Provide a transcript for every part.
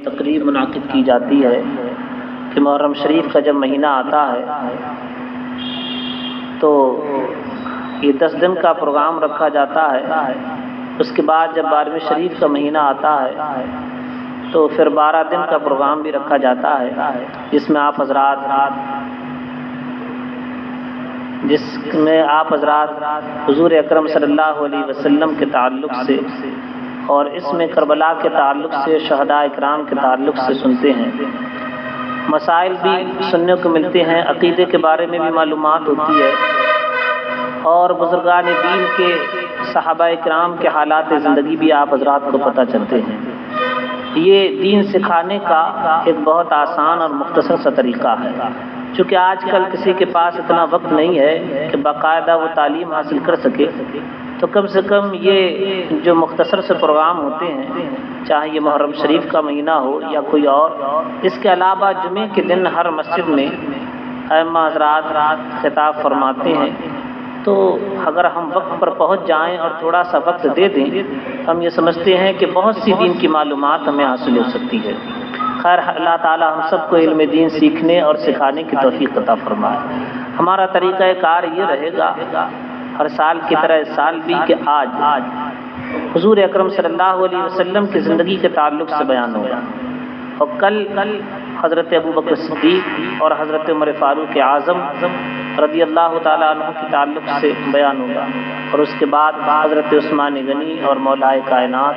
تقریب منعقد کی جاتی ہے کہ محرم شریف کا جب مہینہ آتا ہے تو یہ 10 دن کا پروگرام رکھا جاتا ہے۔ اس کے بعد جب 12ویں شریف کا مہینہ آتا ہے تو پھر 12 دن کا پروگرام بھی رکھا جاتا ہے، جس میں آپ حضرات حضور اکرم صلی اللہ علیہ وسلم کے تعلق سے اور اس میں کربلا کے تعلق سے، شہداء اکرام کے تعلق سے سنتے ہیں۔ مسائل بھی سننے کو ملتے ہیں، عقیدے کے بارے میں بھی معلومات ہوتی ہے، اور بزرگان دین کے صحابہ اکرام کے حالات زندگی بھی آپ حضرات کو پتہ چلتے ہیں۔ یہ دین سکھانے کا ایک بہت آسان اور مختصر سا طریقہ ہے، چونکہ آج کل کسی کے پاس اتنا وقت نہیں ہے کہ باقاعدہ وہ تعلیم حاصل کر سکے، تو کم سے کم یہ جو مختصر سے پروگرام ہوتے ہیں، چاہے یہ محرم شریف کا مہینہ ہو یا کوئی اور، اس کے علاوہ جمعے کے دن ہر مسجد میں ائمہ حضرات خطاب فرماتے ہیں، تو اگر ہم وقت پر پہنچ جائیں اور تھوڑا سا وقت دے دیں، ہم یہ سمجھتے ہیں کہ بہت سی دین کی معلومات ہمیں حاصل ہو سکتی ہے۔ خیر، اللہ تعالی ہم سب کو علم دین سیکھنے اور سکھانے کی توفیق عطا فرمائے۔ ہمارا طریقہ کار یہ رہے گا ہر سال کی طرح اس سال بھی کہ آج حضور اکرم صلی اللہ علیہ وسلم کی زندگی کے تعلق سے بیان ہوگا، اور کل حضرت ابوبکر صدیق اور حضرت عمر فاروق اعظم رضی اللہ تعالیٰ عنہ کے تعلق سے بیان ہوگا، اور اس کے بعد حضرت عثمان غنی اور مولائے کائنات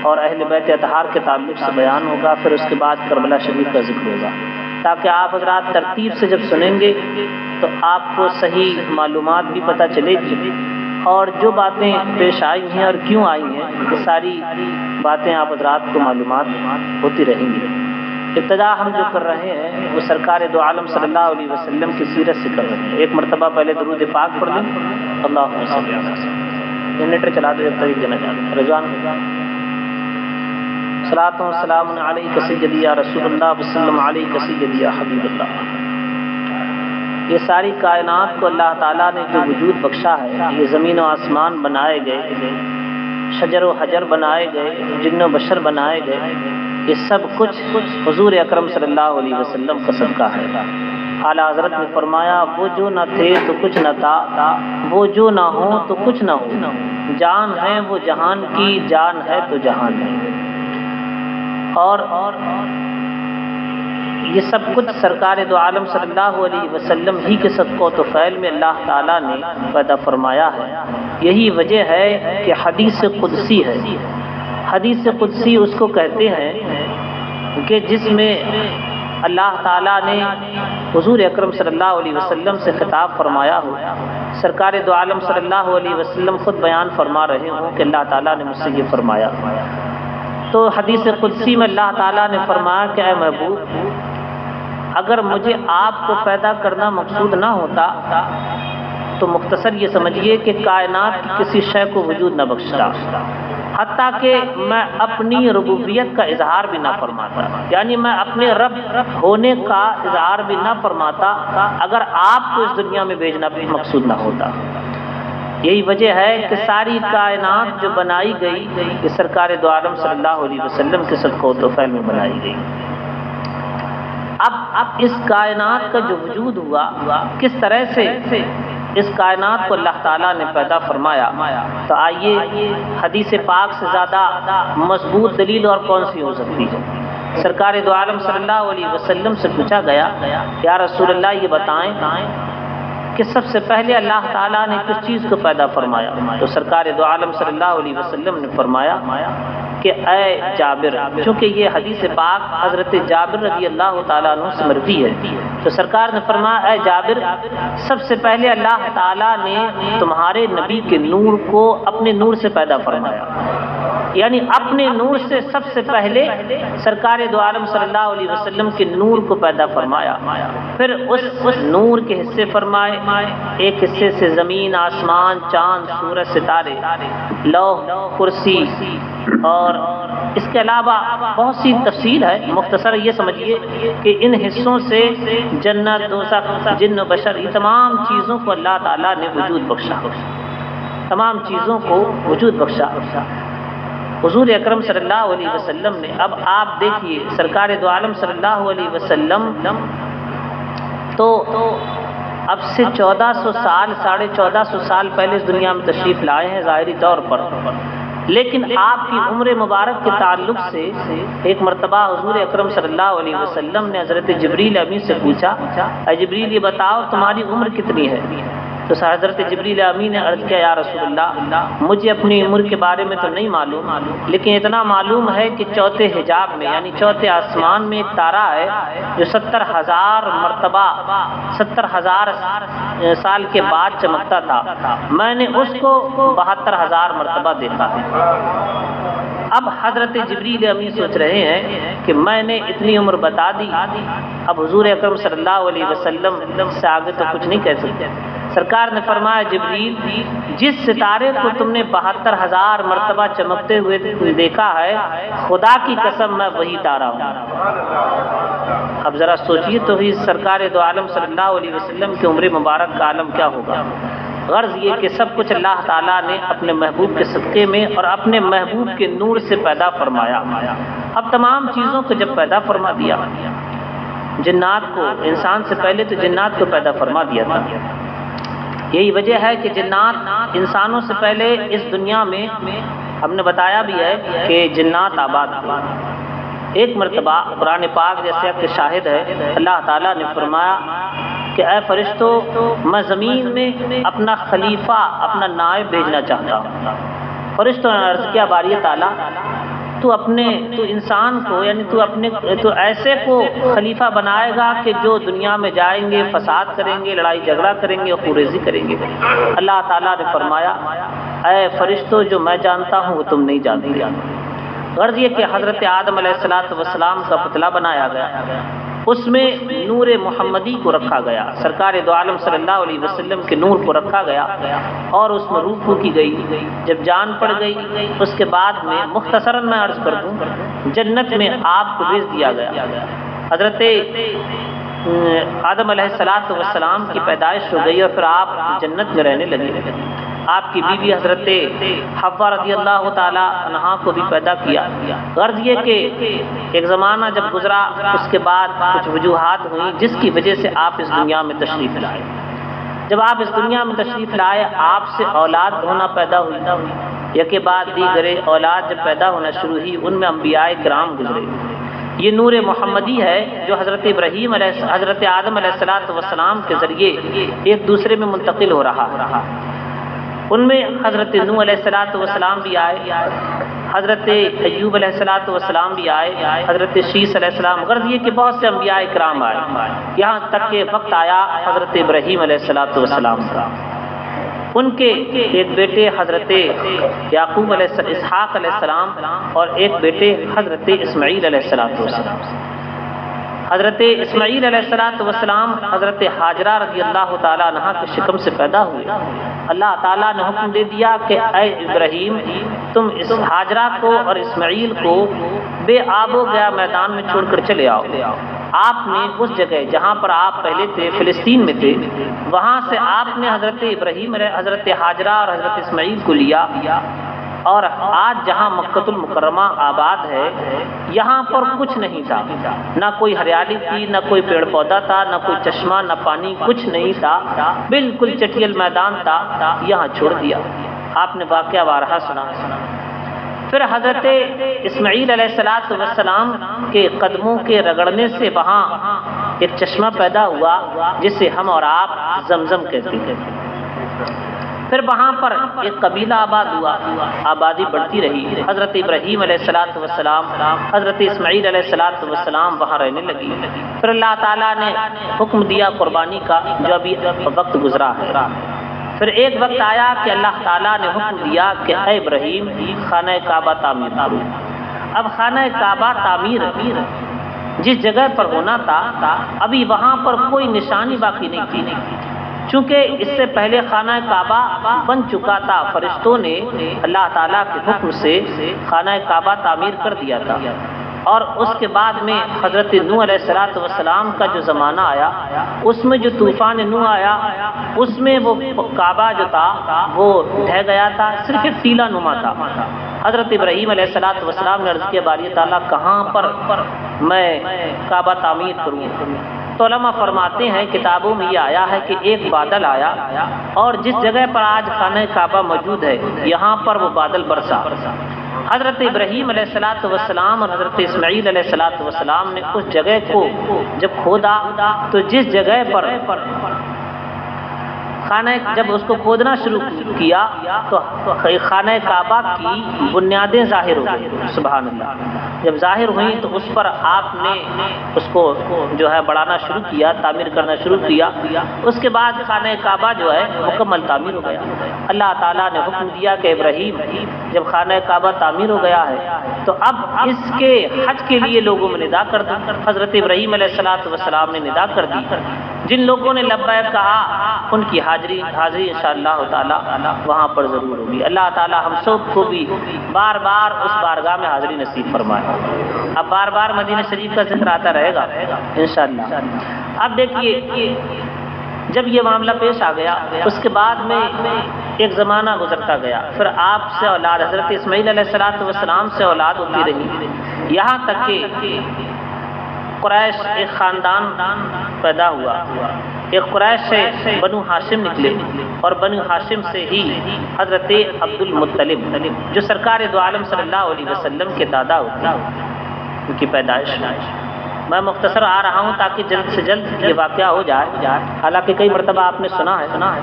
اور اہل بیت اطہار کے تعلق سے بیان ہوگا، پھر اس کے بعد کربلا شریف کا ذکر ہوگا، تاکہ آپ حضرات ترتیب سے جب سنیں گے تو آپ کو صحیح معلومات بھی پتہ چلے گی، اور جو باتیں پیش آئی ہیں اور کیوں آئی ہیں، یہ ساری باتیں آپ حضرات کو معلومات ہوتی رہیں گی۔ ابتدا ہم جو کر رہے ہیں وہ سرکار دو عالم صلی اللہ علیہ وسلم کی سیرت سے کر رہے ہیں۔ ایک مرتبہ پہلے درود پاک پڑھ لیں، اللہم صلی اللہ علیہ وسلم۔ جنریٹر چلا دو جب تک دینا چاہتے رضوان، صلاۃ و سلام علیک سیدی یا رسول اللہ وسلم علیک سیدی یا حبیب اللہ۔ یہ ساری کائنات کو اللہ تعالیٰ نے جو وجود بخشا ہے، یہ زمین و آسمان بنائے گئے، شجر و حجر بنائے گئے، جن و بشر بنائے گئے، یہ سب کچھ حضور اکرم صلی اللہ علیہ وسلم کا صدقہ ہے۔ اعلیٰ حضرت نے فرمایا، وہ جو نہ تھے تو کچھ نہ تھا، وہ جو نہ ہو تو کچھ نہ ہو، جان ہے وہ جہان کی، جان ہے تو جہان ہے۔ اور یہ سب کچھ سرکار دو عالم صلی اللہ علیہ وسلم ہی کے صدقہ و طفیل میں اللہ تعالیٰ نے پیدا فرمایا ہے۔ یہی وجہ ہے کہ حدیث قدسی ہے۔ حدیث قدسی اس کو کہتے ہیں کہ جس میں اللہ تعالیٰ نے حضور اکرم صلی اللہ علیہ وسلم سے خطاب فرمایا ہو، سرکار دو عالم صلی اللہ علیہ وسلم خود بیان فرما رہے ہوں کہ اللہ تعالیٰ نے مجھ سے یہ فرمایا۔ تو حدیث قدسی میں اللہ تعالیٰ نے فرمایا کہ اے محبوب، اگر مجھے آپ کو پیدا کرنا مقصود نہ ہوتا تو مختصر یہ سمجھیے کہ کائنات کی کسی شے کو وجود نہ بخشتا، حتیٰ کہ میں اپنی ربوبیت کا اظہار بھی نہ فرماتا، یعنی میں اپنے رب ہونے کا اظہار بھی نہ فرماتا اگر آپ کو اس دنیا میں بھیجنا بھی مقصود نہ ہوتا۔ یہی وجہ ہے کہ ساری کائنات جو بنائی گئی یہ سرکار دو عالم صلی اللہ علیہ وسلم کے صدقہ و طفیل میں بنائی گئی۔ اب اس کائنات کا جو وجود ہوا، کس طرح سے اس کائنات کو اللہ تعالیٰ نے پیدا فرمایا، تو آئیے حدیث پاک سے زیادہ مضبوط دلیل اور کون سی ہو سکتی ہے۔ سرکار دو عالم صلی اللہ علیہ وسلم سے پوچھا گیا، یا رسول اللہ یہ بتائیں کہ سب سے پہلے اللہ تعالیٰ نے کس چیز کو پیدا فرمایا؟ تو سرکار دو عالم صلی اللہ علیہ وسلم نے فرمایا کہ اے جابر، چونکہ یہ حدیث پاک حضرت جابر رضی اللہ تعالیٰ عنہ سے مروی ہے، تو سرکار نے فرمایا اے جابر، سب سے پہلے اللہ تعالیٰ نے تمہارے نبی کے نور کو اپنے نور سے پیدا فرمایا، یعنی اپنے نور سے سب سے پہلے سرکار دو عالم صلی اللہ علیہ وسلم کے نور کو پیدا فرمایا، پھر اس نور کے حصے فرمائے، ایک حصے سے زمین، آسمان، چاند، سورج، ستارے، لوح، کرسی، اور اس کے علاوہ بہت سی تفصیل ہے، مختصر یہ سمجھیے کہ ان حصوں سے جنت، دوزخ، جن و بشر، یہ تمام چیزوں کو اللہ تعالیٰ نے وجود بخشا، تمام چیزوں کو وجود بخشا۔ حضور اکرم صلی اللہ علیہ وسلم نے، اب آپ دیکھیے سرکار دو عالم صلی اللہ علیہ وسلم تو اب سے 1400 سال 1450 سال پہلے اس دنیا میں تشریف لائے ہیں ظاہری طور پر، لیکن آپ کی عمر مبارک کے تعلق سے ایک مرتبہ حضور اکرم صلی اللہ علیہ وسلم نے حضرت جبریل امین سے پوچھا، اے جبریل یہ بتاؤ تمہاری عمر کتنی ہے؟ تو حضرت جبریل امین نے عرض کیا، یا رسول اللہ مجھے اپنی عمر کے بارے میں تو نہیں معلوم، لیکن اتنا معلوم ہے کہ چوتھے حجاب میں یعنی چوتھے آسمان میں ایک تارا ہے جو 70,000 مرتبہ 70,000 سال کے بعد چمکتا تھا، میں نے اس کو 72,000 مرتبہ دیکھا ہے۔ اب حضرت جبریل امین سوچ رہے ہیں کہ میں نے اتنی عمر بتا دی، اب حضور اکرم صلی اللہ علیہ وسلم سے آگے تو کچھ نہیں کہہ سکتے۔ سرکار نے فرمایا، جبریل جس ستارے کو تم نے 72,000 مرتبہ چمکتے ہوئے دیکھا ہے، خدا کی قسم میں وہی تارا ہوں۔ اب ذرا سوچیے تو ہی سرکار دو عالم صلی اللہ علیہ وسلم کی عمر مبارک کا عالم کیا ہوگا۔ غرض یہ کہ سب کچھ اللہ تعالیٰ نے اپنے محبوب کے صدقے میں اور اپنے محبوب کے نور سے پیدا فرمایا۔ اب تمام چیزوں کو جب پیدا فرما دیا، جنات کو انسان سے پہلے تو جنات کو پیدا فرما دیا تھا، یہی وجہ ہے کہ جنات انسانوں سے پہلے اس دنیا میں ہم نے بتایا بھی ہے کہ جنات آباد تھے۔ ایک مرتبہ قرآن پاک جیسے کہ شاہد ہے، اللہ تعالیٰ نے فرمایا کہ اے فرشتوں میں زمین میں اپنا خلیفہ اپنا نائب بھیجنا چاہتا ہوں۔ فرشتوں نے عرض کیا، باری تعالیٰ تو انسان کو یعنی تو ایسے کو خلیفہ بنائے گا کہ جو دنیا میں جائیں گے فساد کریں گے، لڑائی جھگڑا کریں گے اور خوریزی کریں گے۔ اللہ تعالیٰ نے فرمایا، اے فرشتوں جو میں جانتا ہوں وہ تم نہیں جانتے۔ غرض یہ کہ حضرت آدم علیہ السلام کا پتلا بنایا گیا، اس میں نور محمدی کو رکھا گیا، سرکار دو عالم صلی اللہ علیہ وسلم کے نور کو رکھا گیا اور اس میں روح پھونکی گئی۔ جب جان پڑ گئی اس کے بعد میں مختصراً میں عرض کر دوں، جنت میں آپ کو بھیج دیا گیا۔ حضرت آدم علیہ السلام کی پیدائش ہو گئی اور پھر آپ جنت میں رہنے لگے۔ آپ کی بیوی حضرت حوا رضی اللہ تعالیٰ عنہا کو بھی پیدا کیا۔ غرض یہ کہ ایک زمانہ جب گزرا اس کے بعد کچھ وجوہات ہوئیں جس کی وجہ سے آپ اس دنیا میں تشریف لائے۔ جب آپ اس دنیا میں تشریف لائے آپ سے اولاد ہونا پیدا ہوئی، یکے بعد دیگرے اولاد جب پیدا ہونا شروع ہوئی، ان میں انبیاء کرام گزرے۔ یہ نور محمدی ہے جو حضرت آدم علیہ السلام کے ذریعے ایک دوسرے میں منتقل ہو رہا ہے۔ ان میں حضرت نوح علیہ السلام بھی آئے، حضرت ایوب علیہ السلام بھی آئے، حضرت شیس علیہ السلام، غرض یہ کہ بہت سے انبیاء کرام آئے، یہاں تک کہ وقت آیا حضرت ابراہیم علیہ السلام کا۔ ان کے ایک بیٹے حضرت یعقوب اسحاق علیہ السلام اور ایک بیٹے حضرت اسماعیل علیہ السلام۔ حضرت اسماعیل علیہ السلام حضرت حاجرہ رضی اللہ تعالیٰ عنہا کے شکم سے پیدا ہوئے۔ اللہ تعالیٰ نے حکم دے دیا کہ اے ابراہیم تم اس حاجرہ کو اور اسماعیل کو بے آب و گیا میدان میں چھوڑ کر چلے آؤ۔ آپ نے اس جگہ جہاں پر آپ پہلے تھے فلسطین میں تھے، وہاں سے آپ نے حضرت ابراہیم حضرت حاجرہ اور حضرت اسماعیل کو لیا، اور آج جہاں مکۃ المکرمہ آباد ہے یہاں پر کچھ نہیں تھا، نہ کوئی ہریالی تھی، نہ کوئی پیڑ پودا تھا، نہ کوئی چشمہ، نہ پانی، کچھ نہیں تھا، بالکل چٹیل میدان تھا، یہاں چھوڑ دیا۔ آپ نے واقعہ بارہا سنا۔ پھر حضرت اسماعیل علیہ السلام کے قدموں کے رگڑنے سے وہاں ایک چشمہ پیدا ہوا جسے ہم اور آپ زمزم کہتے ہیں۔ پھر وہاں پر ایک قبیلہ آباد ہوا، آبادی بڑھتی رہی، حضرت ابراہیم علیہ السلام حضرت اسماعیل علیہ السلام وہاں رہنے لگی۔ پھر اللہ تعالیٰ نے حکم دیا قربانی کا، جو ابھی وقت گزرا ہے۔ پھر ایک وقت آیا کہ اللہ تعالیٰ نے حکم دیا کہ اے ابراہیم خانہ کعبہ تعمیر کرو۔ اب خانہ کعبہ تعمیر جس جگہ پر ہونا تھا ابھی وہاں پر کوئی نشانی باقی نہیں تھی، چونکہ اس سے پہلے خانہ کعبہ بن چکا تھا، فرشتوں نے اللہ تعالیٰ کے حکم سے خانہ کعبہ تعمیر کر دیا تھا۔ اور اس کے بعد میں حضرت نوح علیہ السلام کا جو زمانہ آیا، اس میں جو طوفان نوح آیا، اس میں وہ کعبہ جو تھا وہ ڈھہ گیا تھا، صرف ایک ٹیلا نما تھا۔ حضرت ابراہیم علیہ السلام نے عرض کیا باری تعالیٰ کہاں پر میں کعبہ تعمیر کروں؟ تو علماء فرماتے ہیں کتابوں میں یہ آیا ہے کہ ایک بادل آیا اور جس جگہ پر آج خانہ کعبہ موجود ہے یہاں پر وہ بادل برسا۔ حضرت ابراہیم علیہ السلام اور حضرت اسماعیل علیہ السلام نے اس جگہ کو جب کھودا تو جس جگہ پر خانہ جب اس کو کھودنا شروع کیا تو خانہ کعبہ کی بنیادیں ظاہر ہو گئی۔ سبحان اللہ، جب ظاہر ہوئیں تو اس پر آپ نے اس کو جو ہے بڑھانا شروع کیا، تعمیر کرنا شروع کیا۔ اس کے بعد خانہ کعبہ جو ہے مکمل تعمیر ہو گیا۔ اللہ تعالیٰ نے حکم دیا کہ ابراہیم جب خانہ کعبہ تعمیر ہو گیا ہے تو اب اس کے حج کے لیے لوگوں میں ندا کر دی۔ حضرت ابراہیم علیہ السلام نے ندا کر دی۔ جن لوگوں نے لبیک کہا ان کی حاضری انشاءاللہ تعالی وہاں پر ضرور ہوگی۔ اللہ تعالی ہم سب کو بھی بار بار اس بارگاہ میں حاضری نصیب فرمائے۔ اب بار بار مدینہ شریف کا ذکر آتا رہے گا انشاءاللہ۔ اب دیکھیے جب یہ معاملہ پیش آ گیا اس کے بعد میں ایک زمانہ گزرتا گیا، پھر آپ سے اولاد حضرت اسماعیل علیہ السلام سے اولاد ہوتی رہی، یہاں تک کہ قریش ایک خاندان پیدا ہوا۔ ایک قریش سے بنو ہاشم نکلے اور بنو ہاشم سے ہی حضرت عبد المطلب جو سرکار دو عالم صلی اللہ علیہ وسلم کے دادا ہوتے ہیں ان کی پیدائش۔ میں مختصر آ رہا ہوں تاکہ جلد سے جلد یہ واقعہ ہو جائے، حالانکہ کئی مرتبہ آپ نے سنا ہے۔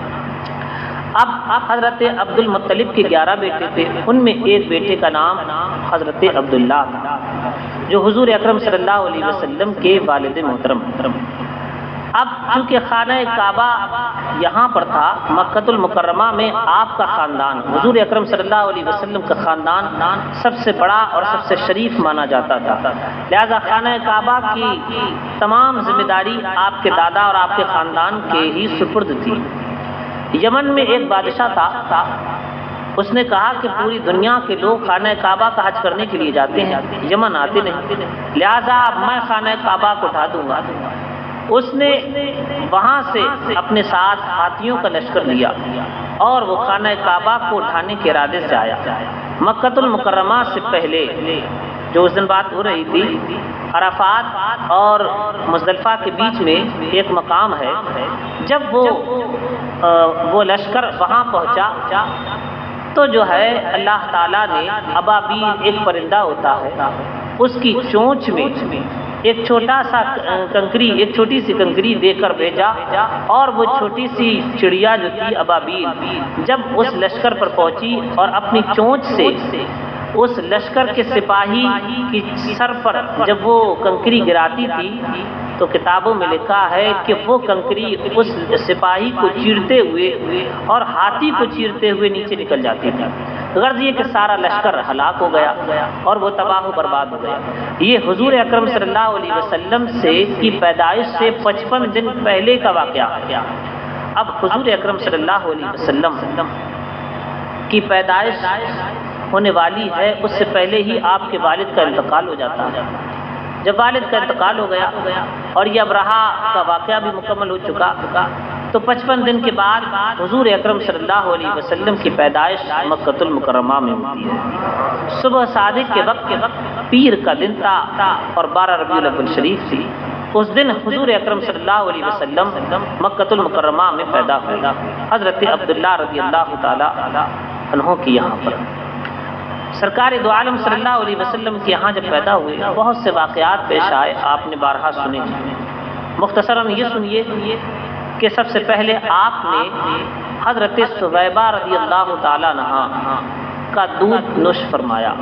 اب حضرت عبد المطلب کے 11 بیٹے تھے، ان میں ایک بیٹے کا نام حضرت عبداللہ تھا جو حضور اکرم صلی اللہ علیہ وسلم کے والد محترم۔ اب چونکہ خانہ کعبہ یہاں پر تھا مکہ المکرمہ میں، آپ کا خاندان حضور اکرم صلی اللہ علیہ وسلم کا خاندان سب سے بڑا اور سب سے شریف مانا جاتا تھا، لہذا خانہ کعبہ کی تمام ذمہ داری آپ کے دادا اور آپ کے خاندان کے ہی سپرد تھی۔ یمن میں ایک بادشاہ تھا، اس نے کہا کہ پوری دنیا کے لوگ خانہ کعبہ کا حج کرنے کے لیے جاتے ہیں، یمن آتے نہیں، لہذا اب میں خانہ کعبہ کو اٹھا دوں گا۔ اس نے وہاں سے اپنے ساتھ ہاتھیوں کا لشکر لیا اور وہ خانہ کعبہ کو اٹھانے کے ارادے سے آیا۔ مکہ المکرمہ سے پہلے جو اس دن بات ہو رہی تھی، عرفات اور مزدلفہ کے بیچ میں ایک مقام ہے، جب وہ لشکر وہاں پہنچا تو جو ہے اللہ تعالیٰ نے ابابیل ایک پرندہ ہوتا ہے اس کی چونچ میں ایک چھوٹی سی کنکری دے کر بھیجا، اور وہ چھوٹی سی چڑیا جو تھی ابابیل جب اس لشکر پر پہنچی اور اپنی چونچ سے اس لشکر کے سپاہی کی سر پر جب وہ کنکری گراتی تھی تو کتابوں میں لکھا ہے کہ وہ کنکری اس سپاہی کو چیرتے ہوئے اور ہاتھی کو چیرتے ہوئے نیچے نکل جاتی تھی، غرض یہ کہ سارا لشکر ہلاک ہو گیا اور وہ تباہ و برباد ہو گیا۔ یہ حضور اکرم صلی اللہ علیہ وسلم سے کی پیدائش سے 55 دن پہلے کا واقعہ ہے۔ اب حضور اکرم صلی اللہ علیہ وسلم کی پیدائش ہونے والی ہے، اس سے پہلے ہی آپ کے والد کا انتقال ہو جاتا ہے۔ جب والد کا انتقال ہو گیا اور یہ ابرہہ کا واقعہ بھی مکمل ہو چکا تو 55 دن کے بعد حضور اکرم صلی اللہ علیہ وسلم کی پیدائش مکہ المکرمہ میں ہوتی ہے۔ صبح صادق کے وقت پیر کا دن تھا اور 12 ربیع الاول شریف تھی۔ اس دن حضور اکرم صلی اللہ علیہ وسلم مکہ المکرمہ میں پیدا ہوئے۔ حضرت عبداللہ رضی اللہ تعالی عنہ کی یہاں پر سرکار دو عالم صلی اللہ علیہ وسلم کے یہاں جب پیدا ہوئے بہت سے واقعات پیش آئے، آپ نے بارہا سنے۔ مختصراً یہ سنیے کہ سب سے پہلے آپ نے حضرت سویبہ رضی اللہ تعالیٰ عنہ کا دودھ نوش فرمایا،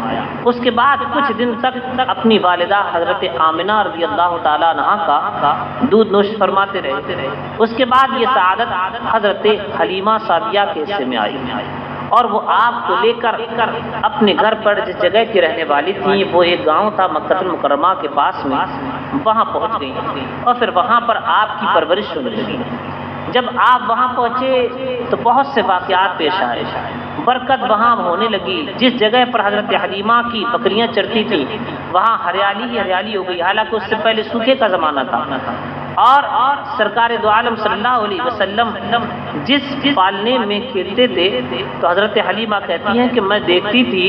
اس کے بعد کچھ دن تک اپنی والدہ حضرت آمنہ رضی اللہ تعالیٰ عنہ کا دودھ نوش فرماتے رہے۔ اس کے بعد یہ سعادت حضرت حلیمہ سعدیہ کے حصے میں آئی اور وہ آپ کو لے کر اپنے گھر پر جس جگہ کی رہنے والی تھیں، وہ ایک گاؤں تھا مکہ المکرمہ کے پاس میں، وہاں پہنچ گئی اور پھر وہاں پر آپ کی پرورش ہونے لگی۔ جب آپ وہاں پہنچے تو بہت سے واقعات پیش آئے، برکت وہاں ہونے لگی۔ جس جگہ پر حضرت حلیمہ کی بکریاں چرتی تھیں وہاں ہریالی ہی ہریالی ہو گئی، حالانکہ اس سے پہلے سوکھے کا زمانہ تھا۔ اور سرکار دو عالم صلی اللہ علیہ وسلم جس پالنے میں کھیلتے تھے تو حضرت حلیمہ کہتی ہیں کہ میں دیکھتی تھی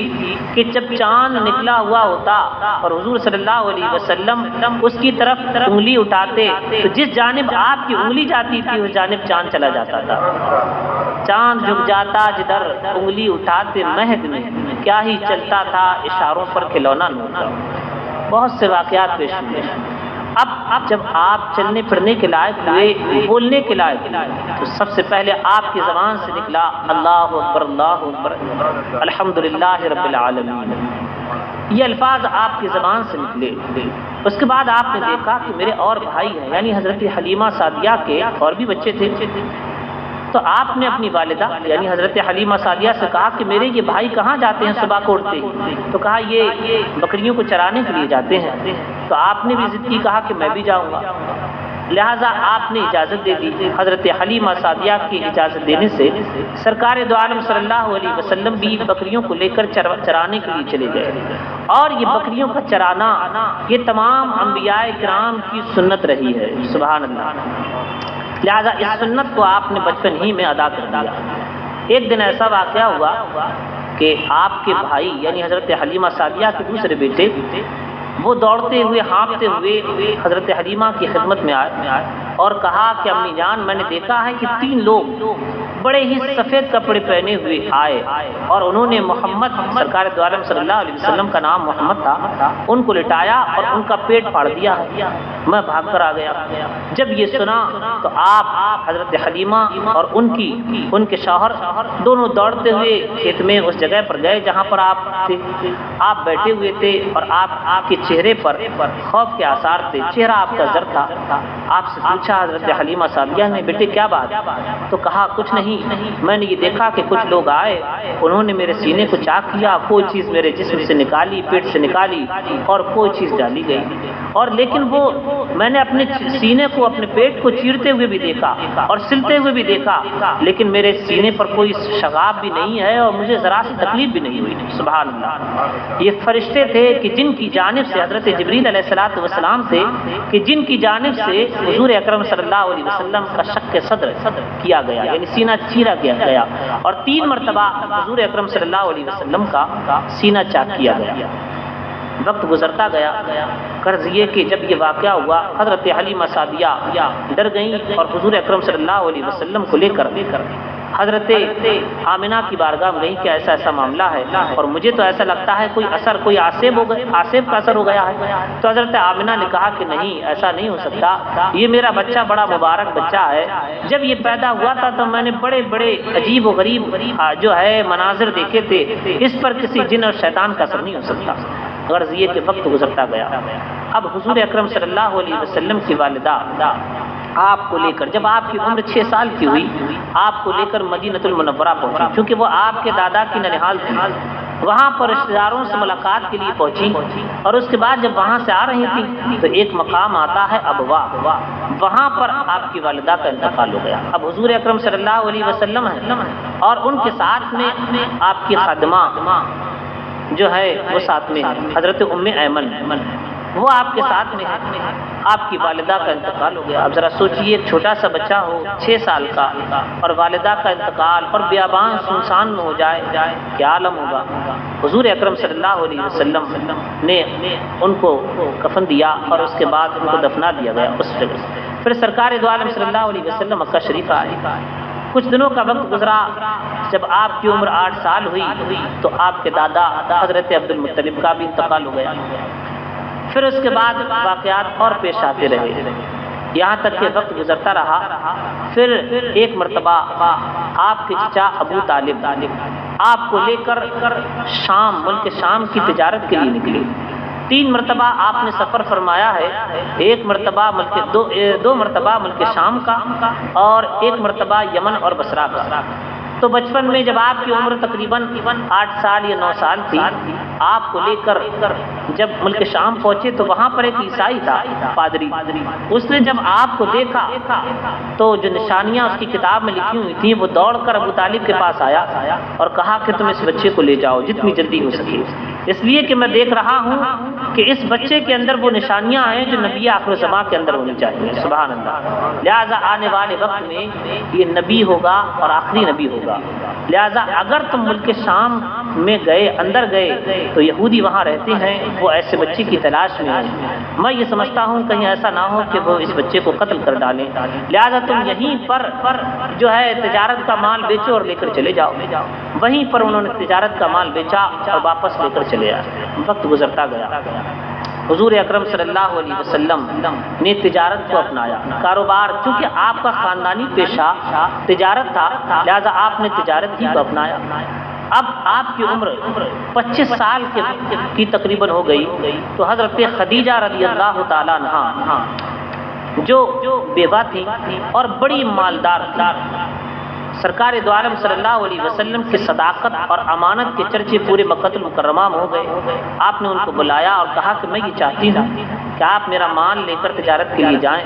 کہ جب چاند نکلا ہوا ہوتا اور حضور صلی اللہ علیہ وسلم اس کی طرف انگلی اٹھاتے تو جس جانب آپ کی انگلی جاتی تھی اس جانب چاند چلا جاتا تھا۔ چاند جھک جاتا جدھر انگلی اٹھاتے مہد میں، کیا ہی چلتا تھا اشاروں پر کھلونا نور کا۔ بہت سے واقعات پیش ہوئے۔ اب جب آپ چلنے پھرنے کے لائق ہوئے، بولنے کے لائق ہوئے، تو سب سے پہلے آپ کی زبان سے نکلا اللہ اکبر اللہ اکبر الحمدللہ رب العالمین، یہ الفاظ آپ کی زبان سے نکلے۔ اس کے بعد آپ نے دیکھا کہ میرے اور بھائی ہیں، یعنی حضرت حلیمہ سعدیہ کے اور بھی بچے تھے، تو آپ نے اپنی والدہ یعنی حضرت حلیمہ سعدیہ سے کہا کہ میرے یہ بھائی کہاں جاتے ہیں صبح کو اٹھتے؟ تو کہا یہ بکریوں کو چرانے کے لیے جاتے ہیں۔ تو آپ نے بھی ضد کی، کہا کہ میں بھی جاؤں گا، لہٰذا آپ نے اجازت دے دی۔ حضرت حلیمہ سعدیہ کی اجازت دینے سے سرکار دو عالم صلی اللہ علیہ وسلم بھی بکریوں کو لے کر چرانے کے لیے چلے گئے۔ اور یہ بکریوں کا چرانا یہ تمام انبیاء کرام کی سنت رہی ہے، سبحان اللہ۔ لہذا اس سنت کو آپ نے بچپن ہی میں ادا کر دیا۔ ایک دن ایسا واقعہ ہوا کہ آپ کے بھائی یعنی حضرت حلیمہ سعدیہ کے دوسرے بیٹے وہ دوڑتے ہوئے ہانپتے ہوئے حضرت حلیمہ کی خدمت میں آئے اور کہا کہ امی جان میں نے دیکھا ہے کہ 3 لوگ بڑے ہی سفید کپڑے پہنے ہوئے آئے اور انہوں نے محمد سرکار دو عالم صلی اللہ علیہ وسلم کا نام محمد تھا، ان کو لٹایا اور ان کا پیٹ پھاڑ دیا ہے۔ میں بھاگ کر آ گیا۔ جب یہ سنا تو آپ حضرت حلیمہ اور ان کے شوہر دونوں دوڑتے ہوئے کھیت میں اس جگہ پر گئے جہاں پر آپ تھے۔ آپ بیٹھے ہوئے تھے اور آپ کے چہرے پر خوف کے آثار تھے، چہرہ آپ کا زرد تھا۔ آپ سے پوچھا حضرت حلیمہ سعدیہ نے بیٹے کیا بات؟ تو کہا کچھ نہیں، میں نے یہ دیکھا کہ کچھ لوگ آئے، انہوں نے میرے سینے کو چاک کیا، کوئی چیز میرے جسم سے نکالی، پیٹ سے نکالی اور کوئی چیز ڈالی گئی، اور لیکن وہ میں نے اپنے سینے کو اپنے پیٹ کو چیرتے ہوئے بھی دیکھا اور سلتے ہوئے بھی دیکھا، لیکن میرے سینے پر کوئی شغاب بھی نہیں ہے اور مجھے ذرا سی تکلیف بھی نہیں ہوئی۔ سبحان اللہ۔ یہ فرشتے تھے کہ جن کی جانب سے حضرت جبریل علیہ السلام تھے کہ جن کی جانب سے حضور اکرم صلی اللہ علیہ وسلم کا شق صدر کیا گیا، یعنی سینہ چیرا گیا، اور 3 مرتبہ حضور اکرم صلی اللہ علیہ وسلم کا سینہ چاک کیا گیا۔ وقت گزرتا گیا، غرض یہ کہ جب یہ واقعہ ہوا حضرت حلیمہ سعدیہ ڈر گئیں اور حضور اکرم صلی اللہ علیہ وسلم کو لے کر حضرت آمنہ کی بارگاہ میں گئی کہ ایسا ایسا معاملہ ہے اور مجھے تو ایسا لگتا ہے کوئی عاصب کا اثر ہو گیا ہے۔ تو حضرت آمنہ نے کہا کہ نہیں، ایسا نہیں ہو سکتا، یہ میرا بچہ بڑا مبارک بچہ ہے، جب یہ پیدا ہوا تھا تو میں نے بڑے بڑے عجیب و غریب جو ہے مناظر دیکھے تھے، اس پر کسی جن اور شیطان کا اثر نہیں ہو سکتا۔ غرض یہ کہ وقت گزرتا گیا۔ اب حضور اکرم صلی اللہ علیہ وسلم کی والدہ آپ کو لے کر، جب آپ کی عمر 6 سال کی ہوئی، آپ کو لے کر مدینۃ المنورہ پہنچی، چونکہ وہ آپ کے دادا کی ننہال تھی۔ وہاں پر رشتہ داروں سے ملاقات کے لیے پہنچی، اور اس کے بعد جب وہاں سے آ رہی تھی تو ایک مقام آتا ہے ابوا، وہاں پر آپ کی والدہ کا انتقال ہو گیا۔ اب حضور اکرم صلی اللہ علیہ وسلم ہیں اور ان کے ساتھ میں آپ کی خادمہ جو ہے وہ ساتھ میں ہے، حضرت ام ایمن، وہ آپ کے ساتھ میں ہے۔ آپ کی والدہ کا انتقال ہو گیا۔ اب ذرا سوچئے، ایک چھوٹا سا بچہ ہو 6 سال کا اور والدہ کا انتقال اور بیابان سنسان میں ہو جائے، کیا عالم ہوگا۔ حضور اکرم صلی اللہ علیہ وسلم نے ان کو کفن دیا اور اس کے بعد ان کو دفنا دیا گیا اس جگہ۔ پھر سرکار دو عالم صلی اللہ علیہ وسلم مکہ شریف آئے۔ کچھ دنوں کا وقت گزرا، جب آپ کی عمر 8 سال ہوئی تو آپ کے دادا حضرت عبد المطلب کا بھی انتقال ہو گیا۔ پھر اس کے بعد واقعات اور پیش آتے رہے، یہاں تک کہ وقت گزرتا رہا۔ پھر ایک مرتبہ آپ کے چچا ابو طالب آپ کو لے کر شام، ملک شام کی تجارت کے لیے نکلے۔ 3 مرتبہ آپ نے سفر فرمایا ہے، ایک مرتبہ دو مرتبہ ملک شام کا اور ایک مرتبہ یمن اور بصرہ کا۔ تو بچپن میں جب آپ کی عمر تقریباً 8 سال یا 9 سال تھی، آپ کو لے کر جب ملک شام پہنچے تو وہاں پر ایک عیسائی تھا پادری، اس نے جب آپ کو دیکھا تو جو نشانیاں اس کی کتاب میں لکھی ہوئی تھیں وہ دوڑ کر ابو طالب کے پاس آیا اور کہا کہ تم اس بچے کو لے جاؤ جتنی جلدی ہو سکے، اس لیے کہ میں دیکھ رہا ہوں کہ اس بچے کے اندر وہ نشانیاں ہیں جو نبی آخر الزمان کے اندر ہونی چاہیے، سبحان اللہ۔ لہٰذا آنے والے وقت میں یہ نبی ہوگا اور آخری نبی ہوگا، لہٰذا اگر تم ملک شام میں گئے، اندر گئے تو یہودی وہاں رہتے ہیں، وہ ایسے بچے کی تلاش میں ہیں، میں یہ سمجھتا ہوں کہیں ایسا نہ ہو کہ وہ اس بچے کو قتل کر ڈالیں، لہٰذا تم یہیں پر جو ہے تجارت کا مال بیچو اور لے کر چلے جاؤ۔ وہیں پر انہوں نے تجارت کا مال بیچا اور واپس لے کر چلے آئے۔ وقت گزرتا گیا، حضور اکرم صلی اللہ علیہ وسلم نے تجارت کو اپنایا، کاروبار، چونکہ آپ کا خاندانی پیشہ تجارت تھا لہذا آپ نے تجارت ہی کو اپنایا۔ اب آپ کی عمر 25 سال کی تقریباً ہو گئی تو حضرت خدیجہ رضی اللہ تعالیٰ عنہا جو بیوہ تھی اور بڑی مالدار تھی، سرکار دو عالم صلی اللہ علیہ وسلم کی صداقت اور امانت کے چرچے پورے مکہ المکرمہ میں ہو گئے۔ آپ نے ان کو بلایا اور کہا کہ میں یہ چاہتی ہوں کہ آپ میرا مال لے کر تجارت کے لیے جائیں،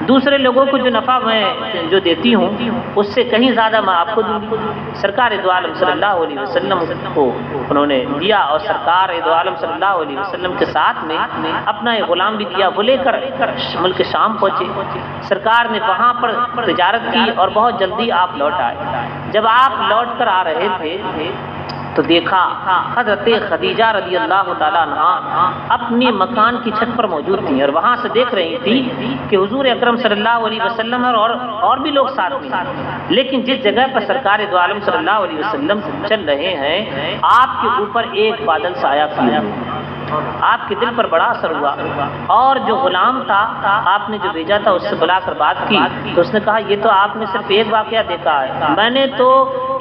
دوسرے لوگوں کو جو نفع میں جو دیتی ہوں اس سے کہیں زیادہ میں آپ کو دوں گی۔ سرکار دو عالم صلی اللہ علیہ وسلم کو انہوں نے دیا اور سرکار دو عالم صلی اللہ علیہ وسلم کے ساتھ میں اپنا ایک غلام بھی دیا، وہ لے کر ملک شام پہنچے۔ سرکار نے وہاں پر تجارت کی اور بہت جلدی آپ لوٹ آئے۔ جب آپ لوٹ کر آ رہے تھے تو دیکھا حضرت خدیجہ رضی اللہ تعالیٰ عنہا اپنی مکان کی چھت پر موجود تھیں اور وہاں سے دیکھ رہی تھی کہ حضور اکرم صلی اللہ علیہ وسلم اور بھی لوگ ساتھ میں، لیکن جس جگہ پر سرکار دو عالم صلی اللہ علیہ وسلم چل رہے ہیں آپ کے اوپر ایک بادل سایہ کیا۔ آپ کے دل پر بڑا اثر ہوا اور جو غلام تھا آپ نے جو بھیجا تھا اس سے بلا کر بات کی تو اس نے کہا یہ تو آپ نے صرف ایک واقعہ دیکھا ہے، میں نے تو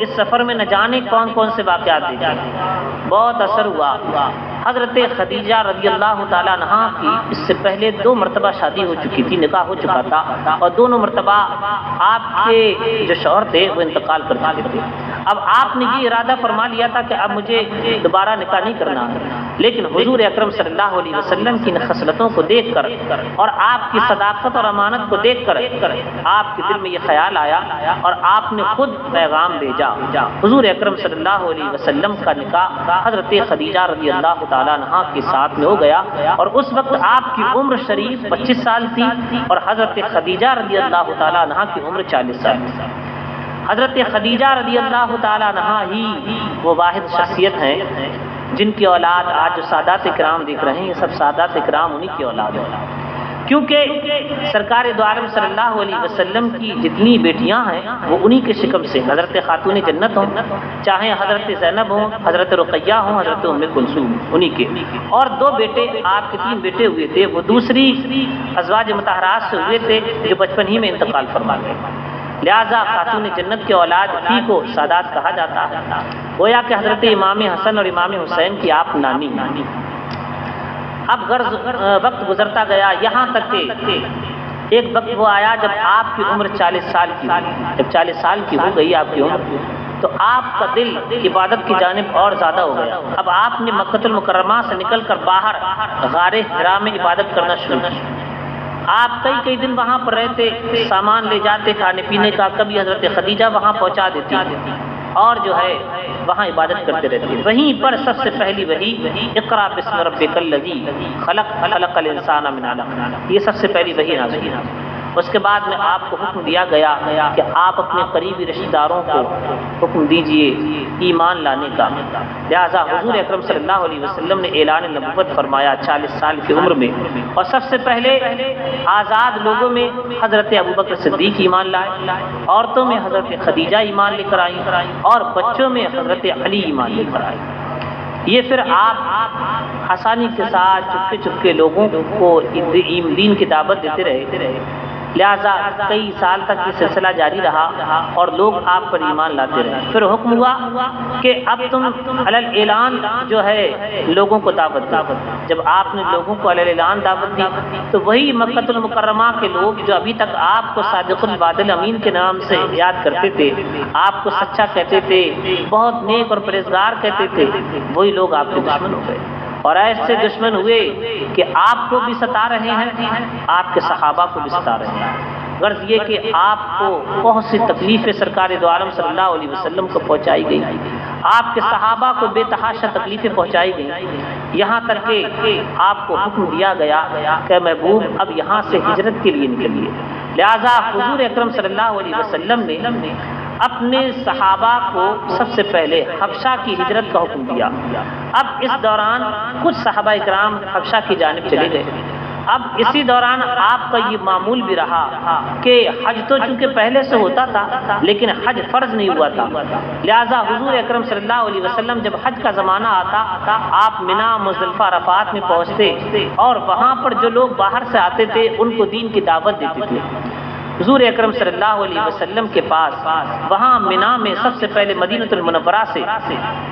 اس سفر میں نہ جانے کون کون سے واقعات دیکھے۔ بہت اثر ہوا۔ حضرت خدیجہ رضی اللہ تعالیٰ عنہا کی اس سے پہلے 2 مرتبہ شادی ہو چکی تھی، نکاح ہو چکا تھا اور دونوں مرتبہ آپ کے جو شوہر تھے وہ انتقال کر چکے تھے۔ اب آپ نے یہ ارادہ فرما لیا تھا کہ اب مجھے دوبارہ نکاح نہیں کرنا، لیکن حضور اکرم صلی اللہ علیہ وسلم کی خصلتوں کو دیکھ کر اور آپ کی صداقت اور امانت کو دیکھ کر آپ کے دل میں یہ خیال آیا اور آپ نے خود پیغام بھیجا۔ حضور اکرم صلی اللہ علیہ وسلم کا نکاح حضرت خدیجہ رضی اللہ تعالیٰ عنہا کے ساتھ میں ہو گیا اور اس وقت آپ کی عمر شریف 25 سال تھی اور حضرت خدیجہ رضی اللہ تعالیٰ عنہا کی عمر 40 سال تھی۔ حضرت خدیجہ رضی اللہ تعالیٰ عنہا ہی وہ واحد شخصیت ہیں جن کی اولاد آج جو سادات کرام دیکھ رہے ہیں یہ سب سادات کرام انہی کی اولاد ہیں، کیونکہ سرکار دو عالم صلی اللہ علیہ وسلم کی جتنی بیٹیاں ہیں وہ انہی کے شکم سے، حضرت خاتون جنت ہوں، چاہے حضرت زینب ہوں، حضرت رقیہ ہوں، حضرت ام کلثوم، انہی کے، اور 2 بیٹے آپ کے 3 بیٹے ہوئے تھے وہ دوسری ازواج مطہرات سے ہوئے تھے جو بچپن ہی میں انتقال فرما گئے، لہذا خاتون جنت کے اولاد ہی کو سادات کہا جاتا ہے۔ گویا کہ حضرت امام حسن اور امام حسین کی آپ نانی۔ اب وقت گزرتا گیا یہاں تک کہ ایک وقت وہ آیا جب آپ کی عمر 40 سال کی ہوئی۔ جب 40 سال کی ہو گئی آپ کی عمر تو آپ کا دل عبادت کی جانب اور زیادہ ہو گیا۔ اب آپ نے مکہ المکرمہ سے نکل کر باہر غار حرا میں عبادت کرنا شروع کی۔ آپ کئی دن وہاں پر رہتے، سامان لے جاتے کھانے پینے کا، کبھی حضرت خدیجہ وہاں پہنچا دیتی اور جو ہے وہاں عبادت کرتے رہتے۔ وہیں پر سب سے پہلی وحی اقرا بسم ربک الذی خلق خلق الانسان من علق، یہ سب سے پہلی وحی نازل ہوئی۔ اس کے بعد میں آپ کو حکم دیا گیا کہ آپ اپنے قریبی رشتہ داروں کو حکم دیجئے ایمان لانے کا، لہذا حضور اکرم صلی اللہ علیہ وسلم نے اعلان نبوت فرمایا 40 سال کی عمر میں، اور سب سے پہلے آزاد لوگوں میں حضرت ابوبکر صدیق ایمان لائے، عورتوں میں حضرت خدیجہ ایمان لے کر آئیں اور بچوں میں حضرت علی ایمان لے کر آئے۔ یہ پھر آپ آسانی کے ساتھ چپکے چپکے لوگوں کو دین کی دعوت دیتے رہے لہذا کئی سال تک یہ سلسلہ جاری رہا اور لوگ آپ پر ایمان لاتے رہے۔ پھر حکم ہوا کہ اب تم علی اعلان جو ہے لوگوں کو دعوت دو۔ جب آپ نے لوگوں کو علی اعلان دعوت دی تو وہی مکہ المکرمہ کے لوگ جو ابھی تک آپ کو صادق الوعد الامین کے نام سے یاد کرتے تھے، آپ کو سچا کہتے تھے، بہت نیک اور پرہیزگار کہتے تھے، وہی لوگ آپ کے دشمن ہو گئے، اور ایسے دشمن ہوئے کہ آپ کو بھی ستا رہے ہیں، آپ کے صحابہ کو بھی ستا رہے ہیں۔ غرض یہ کہ آپ کو بہت سی تکلیفیں سرکار دو عالم صلی اللہ علیہ وسلم کو پہنچائی گئی، آپ کے صحابہ کو بے تحاشا تکلیفیں پہنچائی گئی، یہاں تک کہ آپ کو حکم دیا گیا کہ محبوب اب یہاں سے ہجرت کے لیے نکلیے۔ لہذا حضور اکرم صلی اللہ علیہ وسلم نے اپنے صحابہ کو سب سے پہلے حبشہ کی ہجرت کا حکم دیا۔ اب اس دوران کچھ صحابہ اکرام حبشہ کی جانب چلے گئے۔ اب اسی دوران آپ کا یہ معمول بھی رہا کہ حج تو چونکہ پہلے سے ہوتا تھا لیکن حج فرض نہیں ہوا تھا، لہذا حضور اکرم صلی اللہ علیہ وسلم جب حج کا زمانہ آتا آپ منا مزدلفہ عرفات میں پہنچتے اور وہاں پر جو لوگ باہر سے آتے تھے ان کو دین کی دعوت دیتے تھے۔ حضور اکرم صلی اللہ علیہ وسلم کے پاس وہاں منا میں سب سے پہلے مدینہ المنورہ سے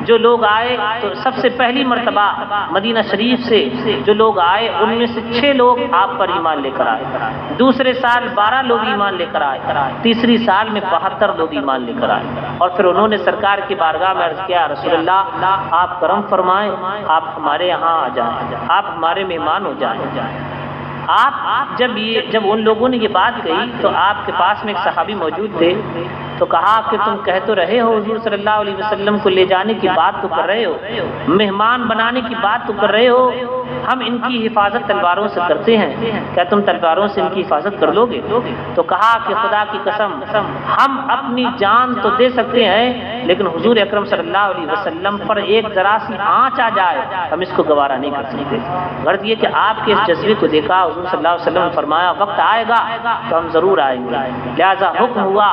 جو لوگ آئے تو سب سے پہلی مرتبہ مدینہ شریف سے جو لوگ آئے ان میں سے 6 لوگ آپ پر ایمان لے کر آئے، دوسرے سال 12 لوگ ایمان لے کر آئے، تیسری سال میں 72 لوگ ایمان لے کر آئے، اور پھر انہوں نے سرکار کی بارگاہ میں عرض کیا، رسول اللہ آپ کرم فرمائیں، آپ ہمارے یہاں آ جائیں، آپ ہمارے مہمان ہو جائیں۔ آپ جب ان لوگوں نے یہ بات کہی تو آپ کے پاس میں ایک صحابی موجود تھے، تو کہا کہ تم کہہ تو رہے ہو حضور صلی اللہ علیہ وسلم کو لے جانے کی بات تو کر رہے ہو، مہمان بنانے کی بات تو کر رہے ہو، ہم ان کی حفاظت تلواروں سے کرتے ہیں، کیا تم تلواروں سے ان کی حفاظت کر لو گے؟ تو کہا کہ خدا کی قسم ہم اپنی جان تو دے سکتے ہیں لیکن حضور اکرم صلی اللہ علیہ وسلم پر ایک ذرا سی آنچ آ جائے ہم اس کو گوارا نہیں کر سکتے۔ غرض یہ کہ آپ کے اس جذبے کو دیکھا حضور صلی اللہ علیہ وسلم نے فرمایا وقت آئے گا تو ہم ضرور آئیں گے۔ لہذا حکم ہوا،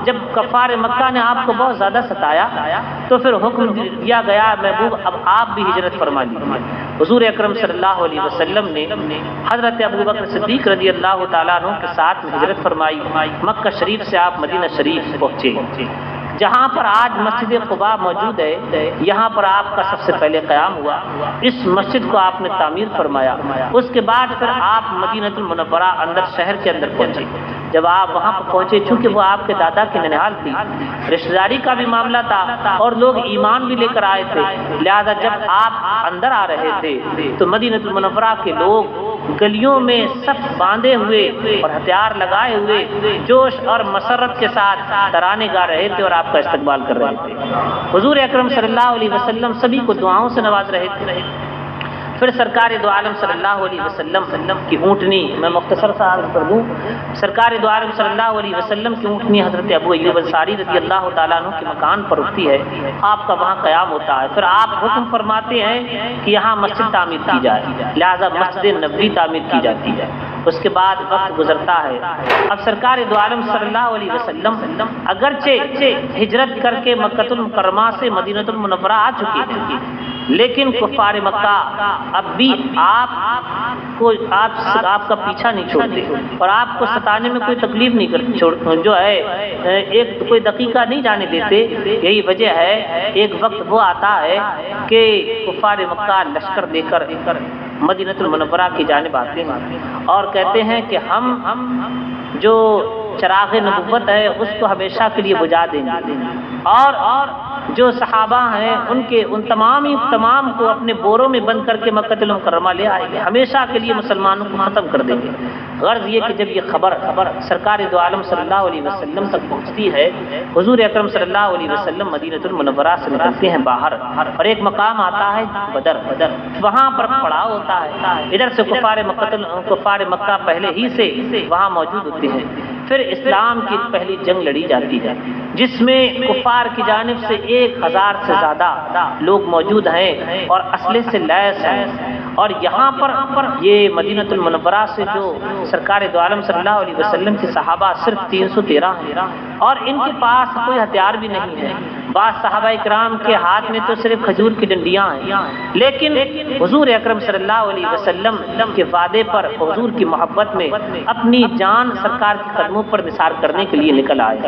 جب کفار مکہ نے آپ کو بہت زیادہ ستایا تو پھر حکم دیا گیا محبوب اب آپ بھی ہجرت فرما لیجیے۔ حضور اکرم صلی اللہ علیہ وسلم نے حضرت ابوبکر صدیق رضی اللہ تعالیٰ عنہ کے ساتھ ہجرت فرمائی، مکہ شریف سے آپ مدینہ شریف پہنچے، جہاں پر آج مسجد قباء موجود ہے، یہاں پر آپ کا سب سے پہلے قیام ہوا، اس مسجد کو آپ نے تعمیر فرمایا، اس کے بعد پھر آپ مدینہ المنورہ اندر شہر کے اندر پہنچے۔ جب آپ وہاں پر پہنچے چونکہ وہ آپ کے دادا کی ننیال تھی، رشتہ داری کا بھی معاملہ تھا اور لوگ ایمان بھی لے کر آئے تھے، لہذا جب آپ اندر آ رہے تھے تو مدینہ المنورہ کے لوگ گلیوں میں سب باندھے ہوئے اور ہتھیار لگائے ہوئے جوش اور مسرت کے ساتھ ترانے گا رہے تھے اور آپ کا استقبال کر رہے تھے۔ حضور اکرم صلی اللہ علیہ وسلم سبھی کو دعاؤں سے نواز رہے تھے۔ پھر سرکار دو عالم صلی اللہ علیہ وسلم کی اونٹنی، میں مختصر سا عرض کر دوں، سرکار دو عالم صلی اللہ علیہ وسلم کی اونٹنی حضرت ابو ایوب انصاری رضی اللہ تعالیٰ عنہ کے مکان پر رکتی ہے، آپ کا وہاں قیام ہوتا ہے، پھر آپ حکم فرماتے ہیں کہ یہاں مسجد تعمیر کی جائے، لہذا مسجد نبوی تعمیر کی جاتی ہے۔ اس کے بعد وقت گزرتا ہے، اب سرکار دو عالم صلی اللہ علیہ وسلم اگرچہ ہجرت کر کے مکہ المکرمہ سے مدینہ المنورہ آ چکے ہیں لیکن کفار مکہ اب بھی آپ کا پیچھا نہیں چھوڑتے اور آپ کو ستانے میں کوئی تکلیف نہیں کرتے، جو ہے ایک کوئی دقیقہ نہیں جانے دیتے۔ یہی وجہ ہے ایک وقت وہ آتا ہے کہ کفار مکہ لشکر لے کر مدینہ المنورہ کی جانب آتے ہیں اور کہتے ہیں کہ ہم جو چراغ نبوت ہے اس کو ہمیشہ کے لیے بجھا دیں گے اور جو صحابہ ہیں ان تمام کو اپنے بوروں میں بند کر کے مکہ المکرمہ لے آئیں گے، ہمیشہ کے لیے مسلمانوں کو ختم کر دیں گے۔ غرض یہ کہ جب یہ خبر سرکار دو عالم صلی اللہ علیہ وسلم تک پہنچتی ہے، حضور اکرم صلی اللہ علیہ وسلم مدینہ المنورہ سے نکلتے ہیں باہر اور ایک مقام آتا ہے بدر، وہاں پر پڑاؤ ہوتا ہے، ادھر سے کفار مکہ پہلے ہی سے وہاں موجود ہوتے ہیں۔ پھر اسلام کی پہلی جنگ لڑی جاتی ہے جس میں کفار کی جانب سے 1000 سے زیادہ لوگ موجود ہیں اور اسلحے سے لیس ہیں، اور یہاں پر یہ مدینہ المنورہ سے جو سرکار دو عالم صلی اللہ علیہ وسلم کے صحابہ صرف 313 ہیں اور ان کے پاس کوئی ہتھیار بھی نہیں ہے، بعض صحابہ اکرام کے ہاتھ میں تو صرف کھجور کی ڈنڈیاں ہیں، لیکن حضور اکرم صلی اللہ علیہ وسلم کے وعدے پر، حضور کی محبت میں اپنی جان سرکار کے قدموں پر نثار کرنے کے لیے نکل آئے۔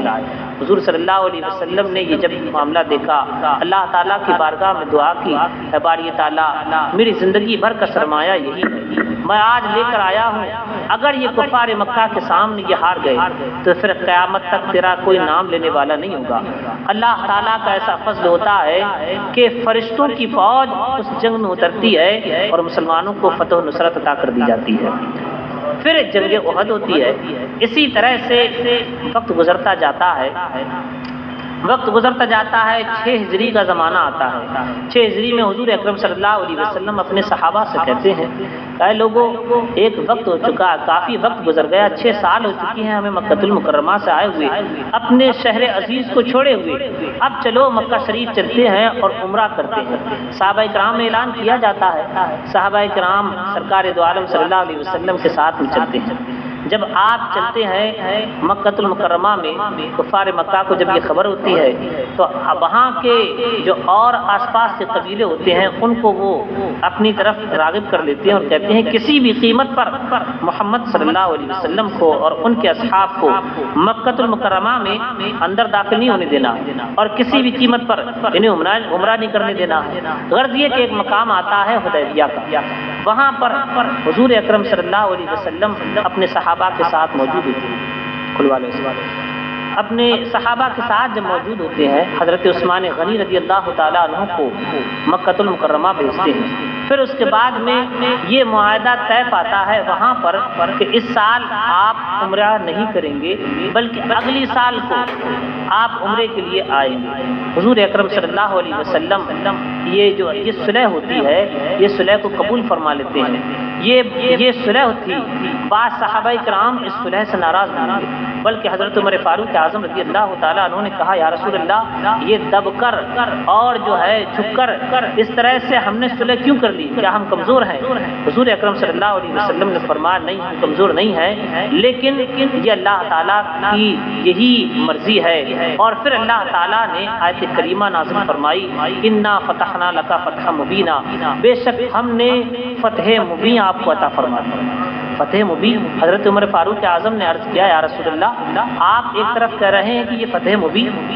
حضور صلی اللہ علیہ وسلم نے یہ جب معاملہ دیکھا، اللہ تعالیٰ کی بارگاہ میں دعا کی، اے باری تعالیٰ میری زندگی بھر کا سرمایہ یہی ہے، میں آج لے کر آیا ہوں، اگر یہ کفار مکہ کے سامنے یہ ہار گئے تو پھر قیامت تک تیرا کوئی نام لینے والا نہیں ہوگا۔ اللہ تعالیٰ کا ایسا فضل ہوتا ہے کہ فرشتوں کی فوج اس جنگ میں اترتی ہے اور مسلمانوں کو فتح و نصرت عطا کر دی جاتی ہے۔ پھر جنگ احد ہوتی ہے۔ اسی طرح سے وقت گزرتا جاتا ہے، وقت گزرتا جاتا ہے، 6 ہجری کا زمانہ آتا ہے۔ 6 ہجری میں حضور اکرم صلی اللہ علیہ وسلم اپنے صحابہ سے کہتے ہیں کہ لوگوں ایک وقت ہو چکا، کافی وقت گزر گیا، 6 سال ہو چکی ہیں ہمیں مکہ المکرمہ سے آئے ہوئے، اپنے شہر عزیز کو چھوڑے ہوئے، اب چلو مکہ شریف چلتے ہیں اور عمرہ کرتے ہیں۔ صحابہ کرام میں اعلان کیا جاتا ہے، صحابہ کرام سرکار دو عالم صلی اللہ علیہ وسلم کے ساتھ میں چلتے ہیں۔ جب آپ چلتے ہیں مکہ المکرمہ میں، کفار مکہ کو جب یہ خبر ہوتی ہے تو وہاں کے جو اور آس پاس کے قبیلے ہوتے ہیں ان کو وہ اپنی طرف راغب کر لیتے ہیں اور کہتے ہیں کسی بھی قیمت پر محمد صلی اللہ علیہ وسلم کو اور ان کے اصحاب کو مکہ المکرمہ میں اندر داخل نہیں ہونے دینا اور کسی بھی قیمت پر انہیں عمرہ نہیں کرنے دینا۔ غرض یہ کہ ایک مقام آتا ہے حدیبیہ کا، وہاں پر حضور اکرم صلی اللہ علیہ وسلم اپنے صحابہ کے ساتھ موجود ہوتے ہیں۔ اپنے صحابہ کے ساتھ جب موجود ہوتے ہیں، حضرت عثمان غنی رضی اللہ تعالیٰ عنہ کو مکہ المکرمہ بھیجتے ہیں۔ پھر اس کے بعد میں یہ معاہدہ طے پاتا ہے وہاں پر کہ اس سال آپ عمرہ نہیں کریں گے بلکہ اگلی سال کو آپ عمرے کے لیے آئیں گے۔ حضور اکرم صلی اللہ علیہ وسلم یہ صلح ہوتی ہے، یہ صلح کو قبول فرما لیتے ہیں۔ یہ صلح تھی، بعض صحابہ کرام اس صلح سے ناراض ہوئے، بلکہ حضرت عمر فاروق اعظم رضی اللہ تعالیٰ عنہ نے کہا یا رسول اللہ یہ دب کر اور جو ہے جھک کر اس طرح سے ہم نے صلح کیوں کر لی، کیا ہم کمزور ہیں؟ حضور اکرم صلی اللہ علیہ وسلم نے فرمایا نہیں، ہم کمزور نہیں ہیں، لیکن یہ اللہ تعالیٰ کی یہی مرضی ہے۔ اور پھر اللہ تعالیٰ نے آیت کریمہ نازل فرمائی انا فتحنا لک فتحا مبینا، بے شک ہم نے فتح مبین آپ کو عطا فرما دی۔ فتح مبین، حضرت عمر فاروق اعظم نے عرض کیا یا رسول اللہ آپ ایک طرف کہہ رہے ہیں کہ یہ فتح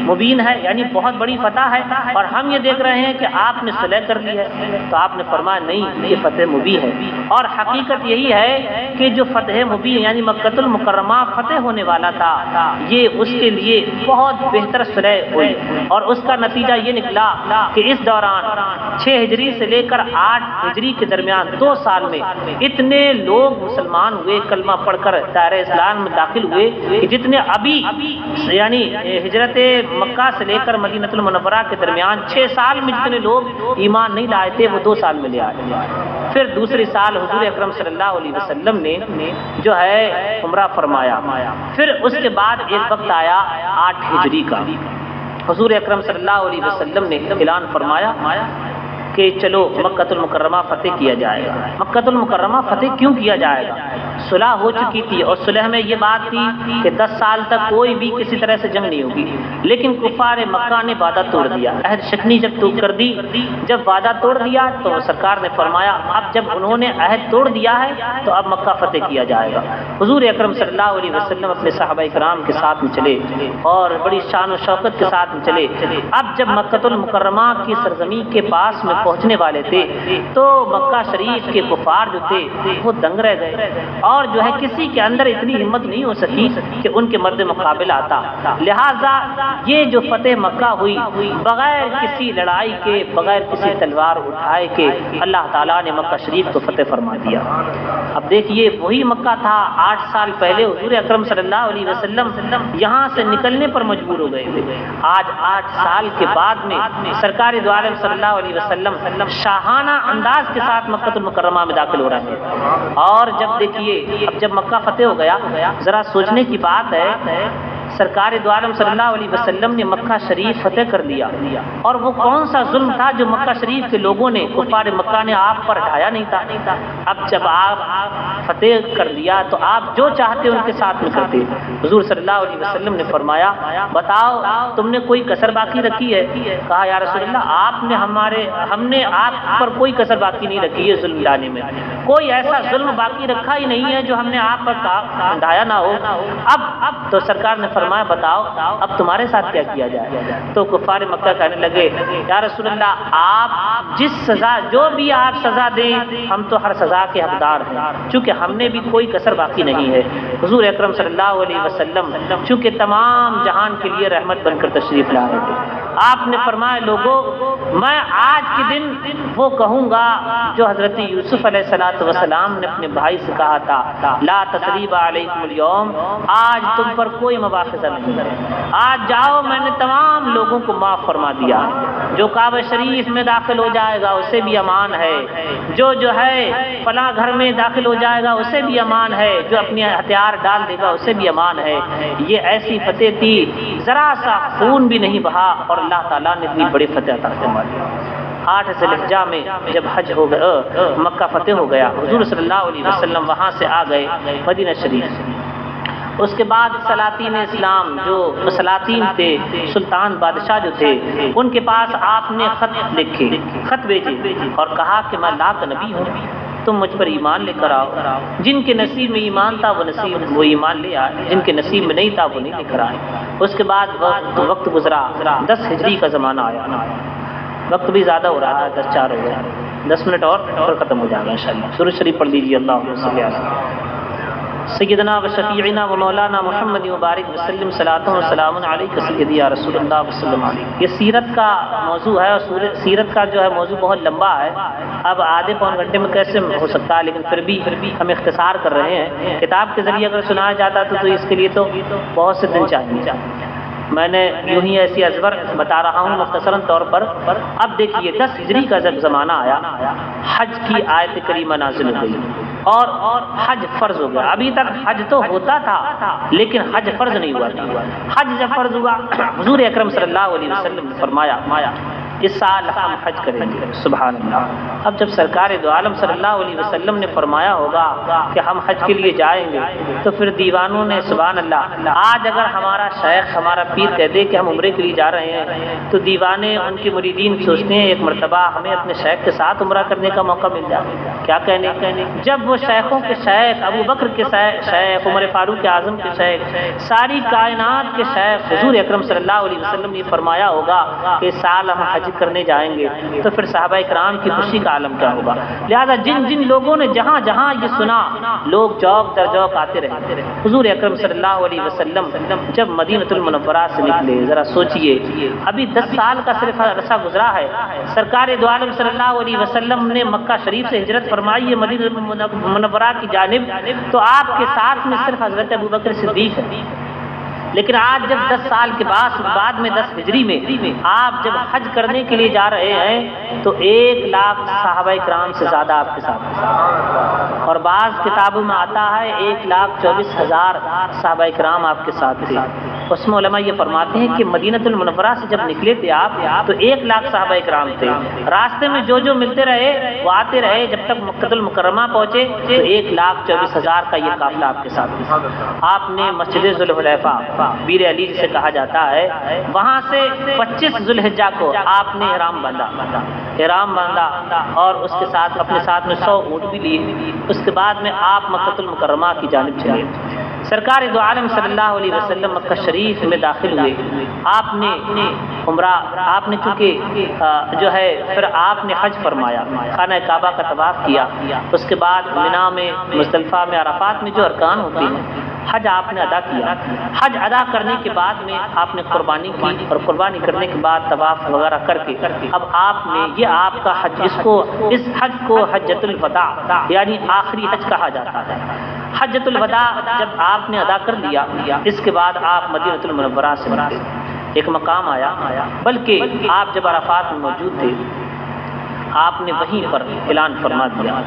مبین ہے یعنی بہت بڑی فتح ہے، اور ہم یہ دیکھ رہے ہیں کہ آپ نے صلح کر لی ہے، تو آپ نے فرمایا نہیں یہ فتح مبین ہے۔ اور حقیقت یہی ہے کہ جو فتح مبین یعنی مکہ المکرمہ فتح ہونے والا تھا، یہ اس کے لیے بہت بہتر صلح ہوئی، اور اس کا نتیجہ یہ نکلا کہ اس دوران 6 ہجری سے لے کر 8 ہجری کے درمیان 2 سال میں اتنے لوگ مسلمان ہوئے، کلمہ پڑھ کر دائرہ اسلام میں داخل ہوئے کہ جتنے ابھی یعنی ہجرت مکہ سے لے کر مدینہ المنورہ کے درمیان 6 سال میں جتنے لوگ ایمان نہیں لائے تھے وہ 2 سال میں لے آئے۔ پھر دوسری سال حضور اکرم صلی اللہ علیہ وسلم نے جو ہے عمرہ فرمایا۔ پھر اس کے بعد ایک وقت آیا 8 ہجری کا، حضور اکرم صلی اللہ علیہ وسلم نے اعلان فرمایا کہ چلو مکہ المکرمہ فتح کیا جائے گا۔ مکہ المکرمہ فتح کیوں کیا جائے گا؟ صلح ہو چکی تھی، اور صلح میں یہ بات تھی کہ 10 سال تک کوئی بھی کسی طرح سے جنگ نہیں ہوگی، لیکن کفار مکہ نے وعدہ توڑ دیا، عہد شکنی جب تو کر دی، جب وعدہ توڑ دیا تو سرکار نے فرمایا اب جب انہوں نے عہد توڑ دیا ہے تو اب مکہ فتح کیا جائے گا۔ حضور اکرم صلی اللہ علیہ وسلم اپنے صحابہ کرام کے ساتھ میں چلے اور بڑی شان و شوکت کے ساتھ میں چلے۔ اب جب مکہ المکرمہ کی سرزمین کے پاس میں پہنچنے والے تھے تو مکہ شریف کے کفار جو تھے وہ دنگ رہ گئے، اور جو ہے کسی کے اندر اتنی ہمت نہیں ہو سکی کہ ان کے مرد مقابل آتا۔ لہذا یہ جو فتح مکہ ہوئی بغیر کسی لڑائی کے، بغیر کسی تلوار اٹھائے کے اللہ تعالیٰ نے مکہ شریف کو فتح فرما دیا۔ اب دیکھیے وہی مکہ تھا 8 سال پہلے حضور اکرم صلی اللہ علیہ وسلم یہاں سے نکلنے پر مجبور ہو گئے تھے، آج 8 سال کے بعد میں سرکار دو عالم صلی اللہ علیہ وسلم شاہانہ انداز کے ساتھ مکہ المکرمہ میں داخل ہو رہے ہیں۔ اور جب دیکھیے اب جب مکہ فتح ہو گیا، ذرا سوچنے کی بات ہے سرکار دو عالم صلی اللہ علیہ وسلم نے مکہ شریف فتح کر لیا، اور وہ کون سا ظلم تھا جو مکہ شریف کے لوگوں نے، کفار مکہ نے آپ پر ڈھایا نہیں تھا؟ اب جب آپ فتح کر لیا تو آپ جو چاہتے ان کے ساتھ میں کرتے۔ حضور صلی اللہ علیہ وسلم نے فرمایا بتاؤ تم نے کوئی کسر باقی رکھی ہے؟ کہا یا رسول اللہ ہم نے آپ پر کوئی کسر باقی نہیں رکھی ہے، ظلم ڈانے میں کوئی ایسا ظلم باقی رکھا ہی نہیں ہے جو ہم نے آپ پر ڈھایا نہ ہو۔ اب تو سرکار نے فرمایا بتاؤ اب تمہارے ساتھ کیا کیا جائے؟ تو کفار مکہ کہنے لگے یا رسول اللہ آپ جس سزا جو بھی آپ سزا دیں ہم تو ہر سزا کے حقدار ہیں، چونکہ ہم نے بھی کوئی کسر باقی نہیں ہے۔ حضور اکرم صلی اللہ علیہ وسلم چونکہ تمام جہان کے لیے رحمت بن کر تشریف لا رہے تھے، آپ نے فرمایا لوگوں میں آج کے دن وہ کہوں گا جو حضرت یوسف علیہ السلام نے اپنے بھائی سے کہا تھا لا تثریب علیکم اليوم، آج تم پر کوئی مواخذہ نہیں ہے، آج جاؤ میں نے تمام لوگوں کو معاف فرما دیا، جو کعبہ شریف میں داخل ہو جائے گا اسے بھی امان ہے، جو ہے فلاں گھر میں داخل ہو جائے گا اسے بھی امان ہے، جو اپنے ہتھیار ڈال دے گا اسے بھی امان ہے۔ یہ ایسی فتح تھی ذرا سا خون بھی نہیں بہا، اور اللہ تعالیٰ نے اتنی بڑی فتح عطا فرمائی۔ 8 ذی الحجہ میں جب حج ہو گیا، مکہ فتح ہو گیا، حضور صلی اللہ علیہ وسلم وہاں سے آ گئے مدینہ شریف۔ اس کے بعد سلاطین اسلام جو سلاطین تھے، سلطان بادشاہ جو تھے، ان کے پاس آپ نے خط بھیجے اور کہا کہ میں لاک نبی ہوں، تم مجھ پر ایمان لے کر آؤ۔ جن کے نصیب میں ایمان تھا وہ ایمان لے آئے، جن کے نصیب میں نہیں تھا وہ نہیں لے کر آئے۔ اس کے بعد وقت گزرا، 10 ہجری کا زمانہ آیا، وقت بھی زیادہ ہو رہا ہے، 10:04 ہو گیا، 10 منٹ اور ختم ہو جائے گا انشاءاللہ۔ سورۃ شریف پڑھ لیجیے۔ اللہم صلی علی سیدنا و شفیعنا و مولانا محمد مبارک وسلم صلاۃ و سلام علیک سیدی یا رسول اللہ وسلم علیہ۔ یہ سیرت کا موضوع ہے، اور سیرت کا جو ہے موضوع بہت لمبا ہے، اب آدھے پون گھنٹے میں کیسے ہو سکتا ہے، لیکن پھر بھی ہم اختصار کر رہے ہیں۔ کتاب کے ذریعے اگر سنایا جاتا تو اس کے لیے تو بہت سے دن چاہیے، میں نے یوں ہی ایسی ازور بتا رہا ہوں مختصراً طور پر۔ اب دیکھیے 10 ہجری کا جب زمانہ آیا، حج کی آیت کریمہ نازل ہو گئی اور حج فرض ہو گیا۔ ابھی تک حج تو ہوتا تھا لیکن حج فرض نہیں ہوا تھا۔ حج جب فرض ہوا، حضور اکرم صلی اللہ علیہ وسلم نے فرمایا اس سال ہم حج کریں گے، سبحان اللہ۔ اب جب سرکار دو عالم صلی اللہ علیہ وسلم نے فرمایا ہوگا کہ ہم حج کے لیے جائیں گے، تو پھر دیوانوں نے سبحان اللہ، آج اگر ہمارا شیخ ہمارا پیر کہہ دے کہ ہم عمرے کے لیے جا رہے ہیں تو دیوانے ان کے مریدین سوچتے ہیں ایک مرتبہ ہمیں اپنے شیخ کے ساتھ عمرہ کرنے کا موقع مل جائے، کیا کہنے۔ جب وہ شیخوں کے شیخ، ابو بکر کے شیخ، عمر فاروق اعظم کے شیخ، ساری کائنات کے شیخ حضور اکرم صلی اللہ علیہ وسلم نے فرمایا ہوگا کہ سال ہم حج کرنے جائیں گے، تو پھر صحابہ اکرام کی خوشی کا عالم کیا ہوگا۔ لہذا جن لوگوں نے جہاں جہاں یہ سنا، لوگ جوق در جوق آتے رہے۔ حضور اکرم صلی اللہ علیہ وسلم جب مدینۃ المنورہ سے نکلے، ذرا سوچئے ابھی 10 سال کا صرف عرصہ گزرا ہے، سرکار دو عالم صلی اللہ علیہ وسلم نے مکہ شریف سے ہجرت فرمائی ہے مدینہ منورہ کی جانب، تو آپ کے ساتھ میں صرف حضرت ابوبکر صدیق ہے۔ لیکن آج جب 10 سال کے بعد میں 10 ہجری میں آپ جب حج کرنے کے لیے جا رہے ہیں تو 1 لاکھ صحابہ کرام سے زیادہ آپ کے ساتھ ہیں، اور بعض کتابوں میں آتا ہے 1,24,000 صحابہ کرام آپ کے ساتھ تھے۔ اس میں علماء یہ فرماتے ہیں کہ مدینۃ المنورہ سے جب نکلے تھے آپ تو 1 لاکھ صحابہ کرام تھے، راستے میں جو ملتے رہے وہ آتے رہے، جب تک مکہ المکرمہ پہنچے تو 1,24,000 کا یہ قافلہ آپ کے ساتھ تھا۔ آپ نے مسجد ذوالحلیفہ بیر علی جسے کہا جاتا ہے، وہاں سے 25 ذی الحجہ کو آپ نے احرام باندھا اور اس کے ساتھ اپنے ساتھ میں 100 اونٹ بھی لیے۔ اس کے بعد میں آپ مکہ المکرمہ کی جانب چلے۔ سرکار دو عالم صلی اللہ علیہ وسلم مکہ شریف میں داخل ہوئے، آپ نے عمرہ، آپ نے چونکہ جو ہے پھر آپ نے حج فرمایا، خانہ کعبہ کا طواف کیا، اس کے بعد منا میں، مزدلفہ میں، عرفات میں جو ارکان ہوتے ہیں، حج آپ نے ادا کیا۔ حج ادا کرنے کے بعد میں آپ نے قربانی کی، اور قربانی کرنے کے بعد طواف وغیرہ کر کے اب آپ نے یہ آپ کا حج، اس حج کو حجۃ الوداع یعنی آخری حج کہا جاتا ہے۔ حجۃ الوداع جب آپ نے ادا کر لیا، اس کے بعد آپ مدینۃ المنورہ سے نکلے۔ ایک مقام آیا، بلکہ آپ جب عرفات میں موجود تھے آپ نے وہیں پر اعلان فرما دیا،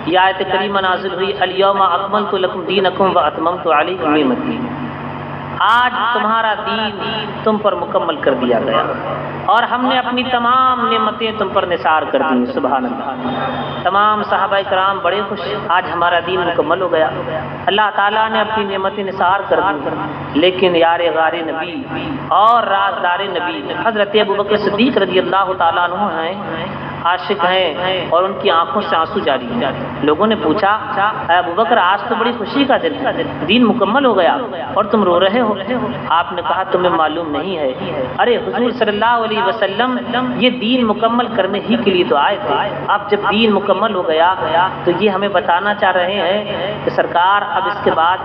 یہ آیت کریمہ نازل ہوئی، الیوم اکملت لکم دینکم واتممت علیکم نعمتی۔ آج تمہارا دین تم پر مکمل کر دیا گیا اور ہم نے اپنی تمام نعمتیں تم پر نثار کر دی. سبحان اللہ. تمام صحابہ کرام بڑے خوش، آج ہمارا دین مکمل ہو گیا، اللہ تعالیٰ نے اپنی نعمتیں نثار کر دی. لیکن یار غار نبی اور رازدار نبی حضرت ابوبکر صدیق رضی اللہ تعالیٰ عنہ ہیں، عاشق ہیں اور ان کی آنکھوں سے آنسو جاری ہیں. لوگوں نے پوچھا اے ابوبکر آج تو بڑی خوشی کا دن ہے، دین مکمل ہو گیا اور تم رو رہے ہو. آپ نے کہا تمہیں معلوم نہیں ہے، ارے حضور صلی اللہ علیہ وسلم یہ دین مکمل کرنے ہی کے لیے تو آئے تھے. اب جب دین مکمل ہو گیا تو یہ ہمیں بتانا چاہ رہے ہیں کہ سرکار اب اس کے بعد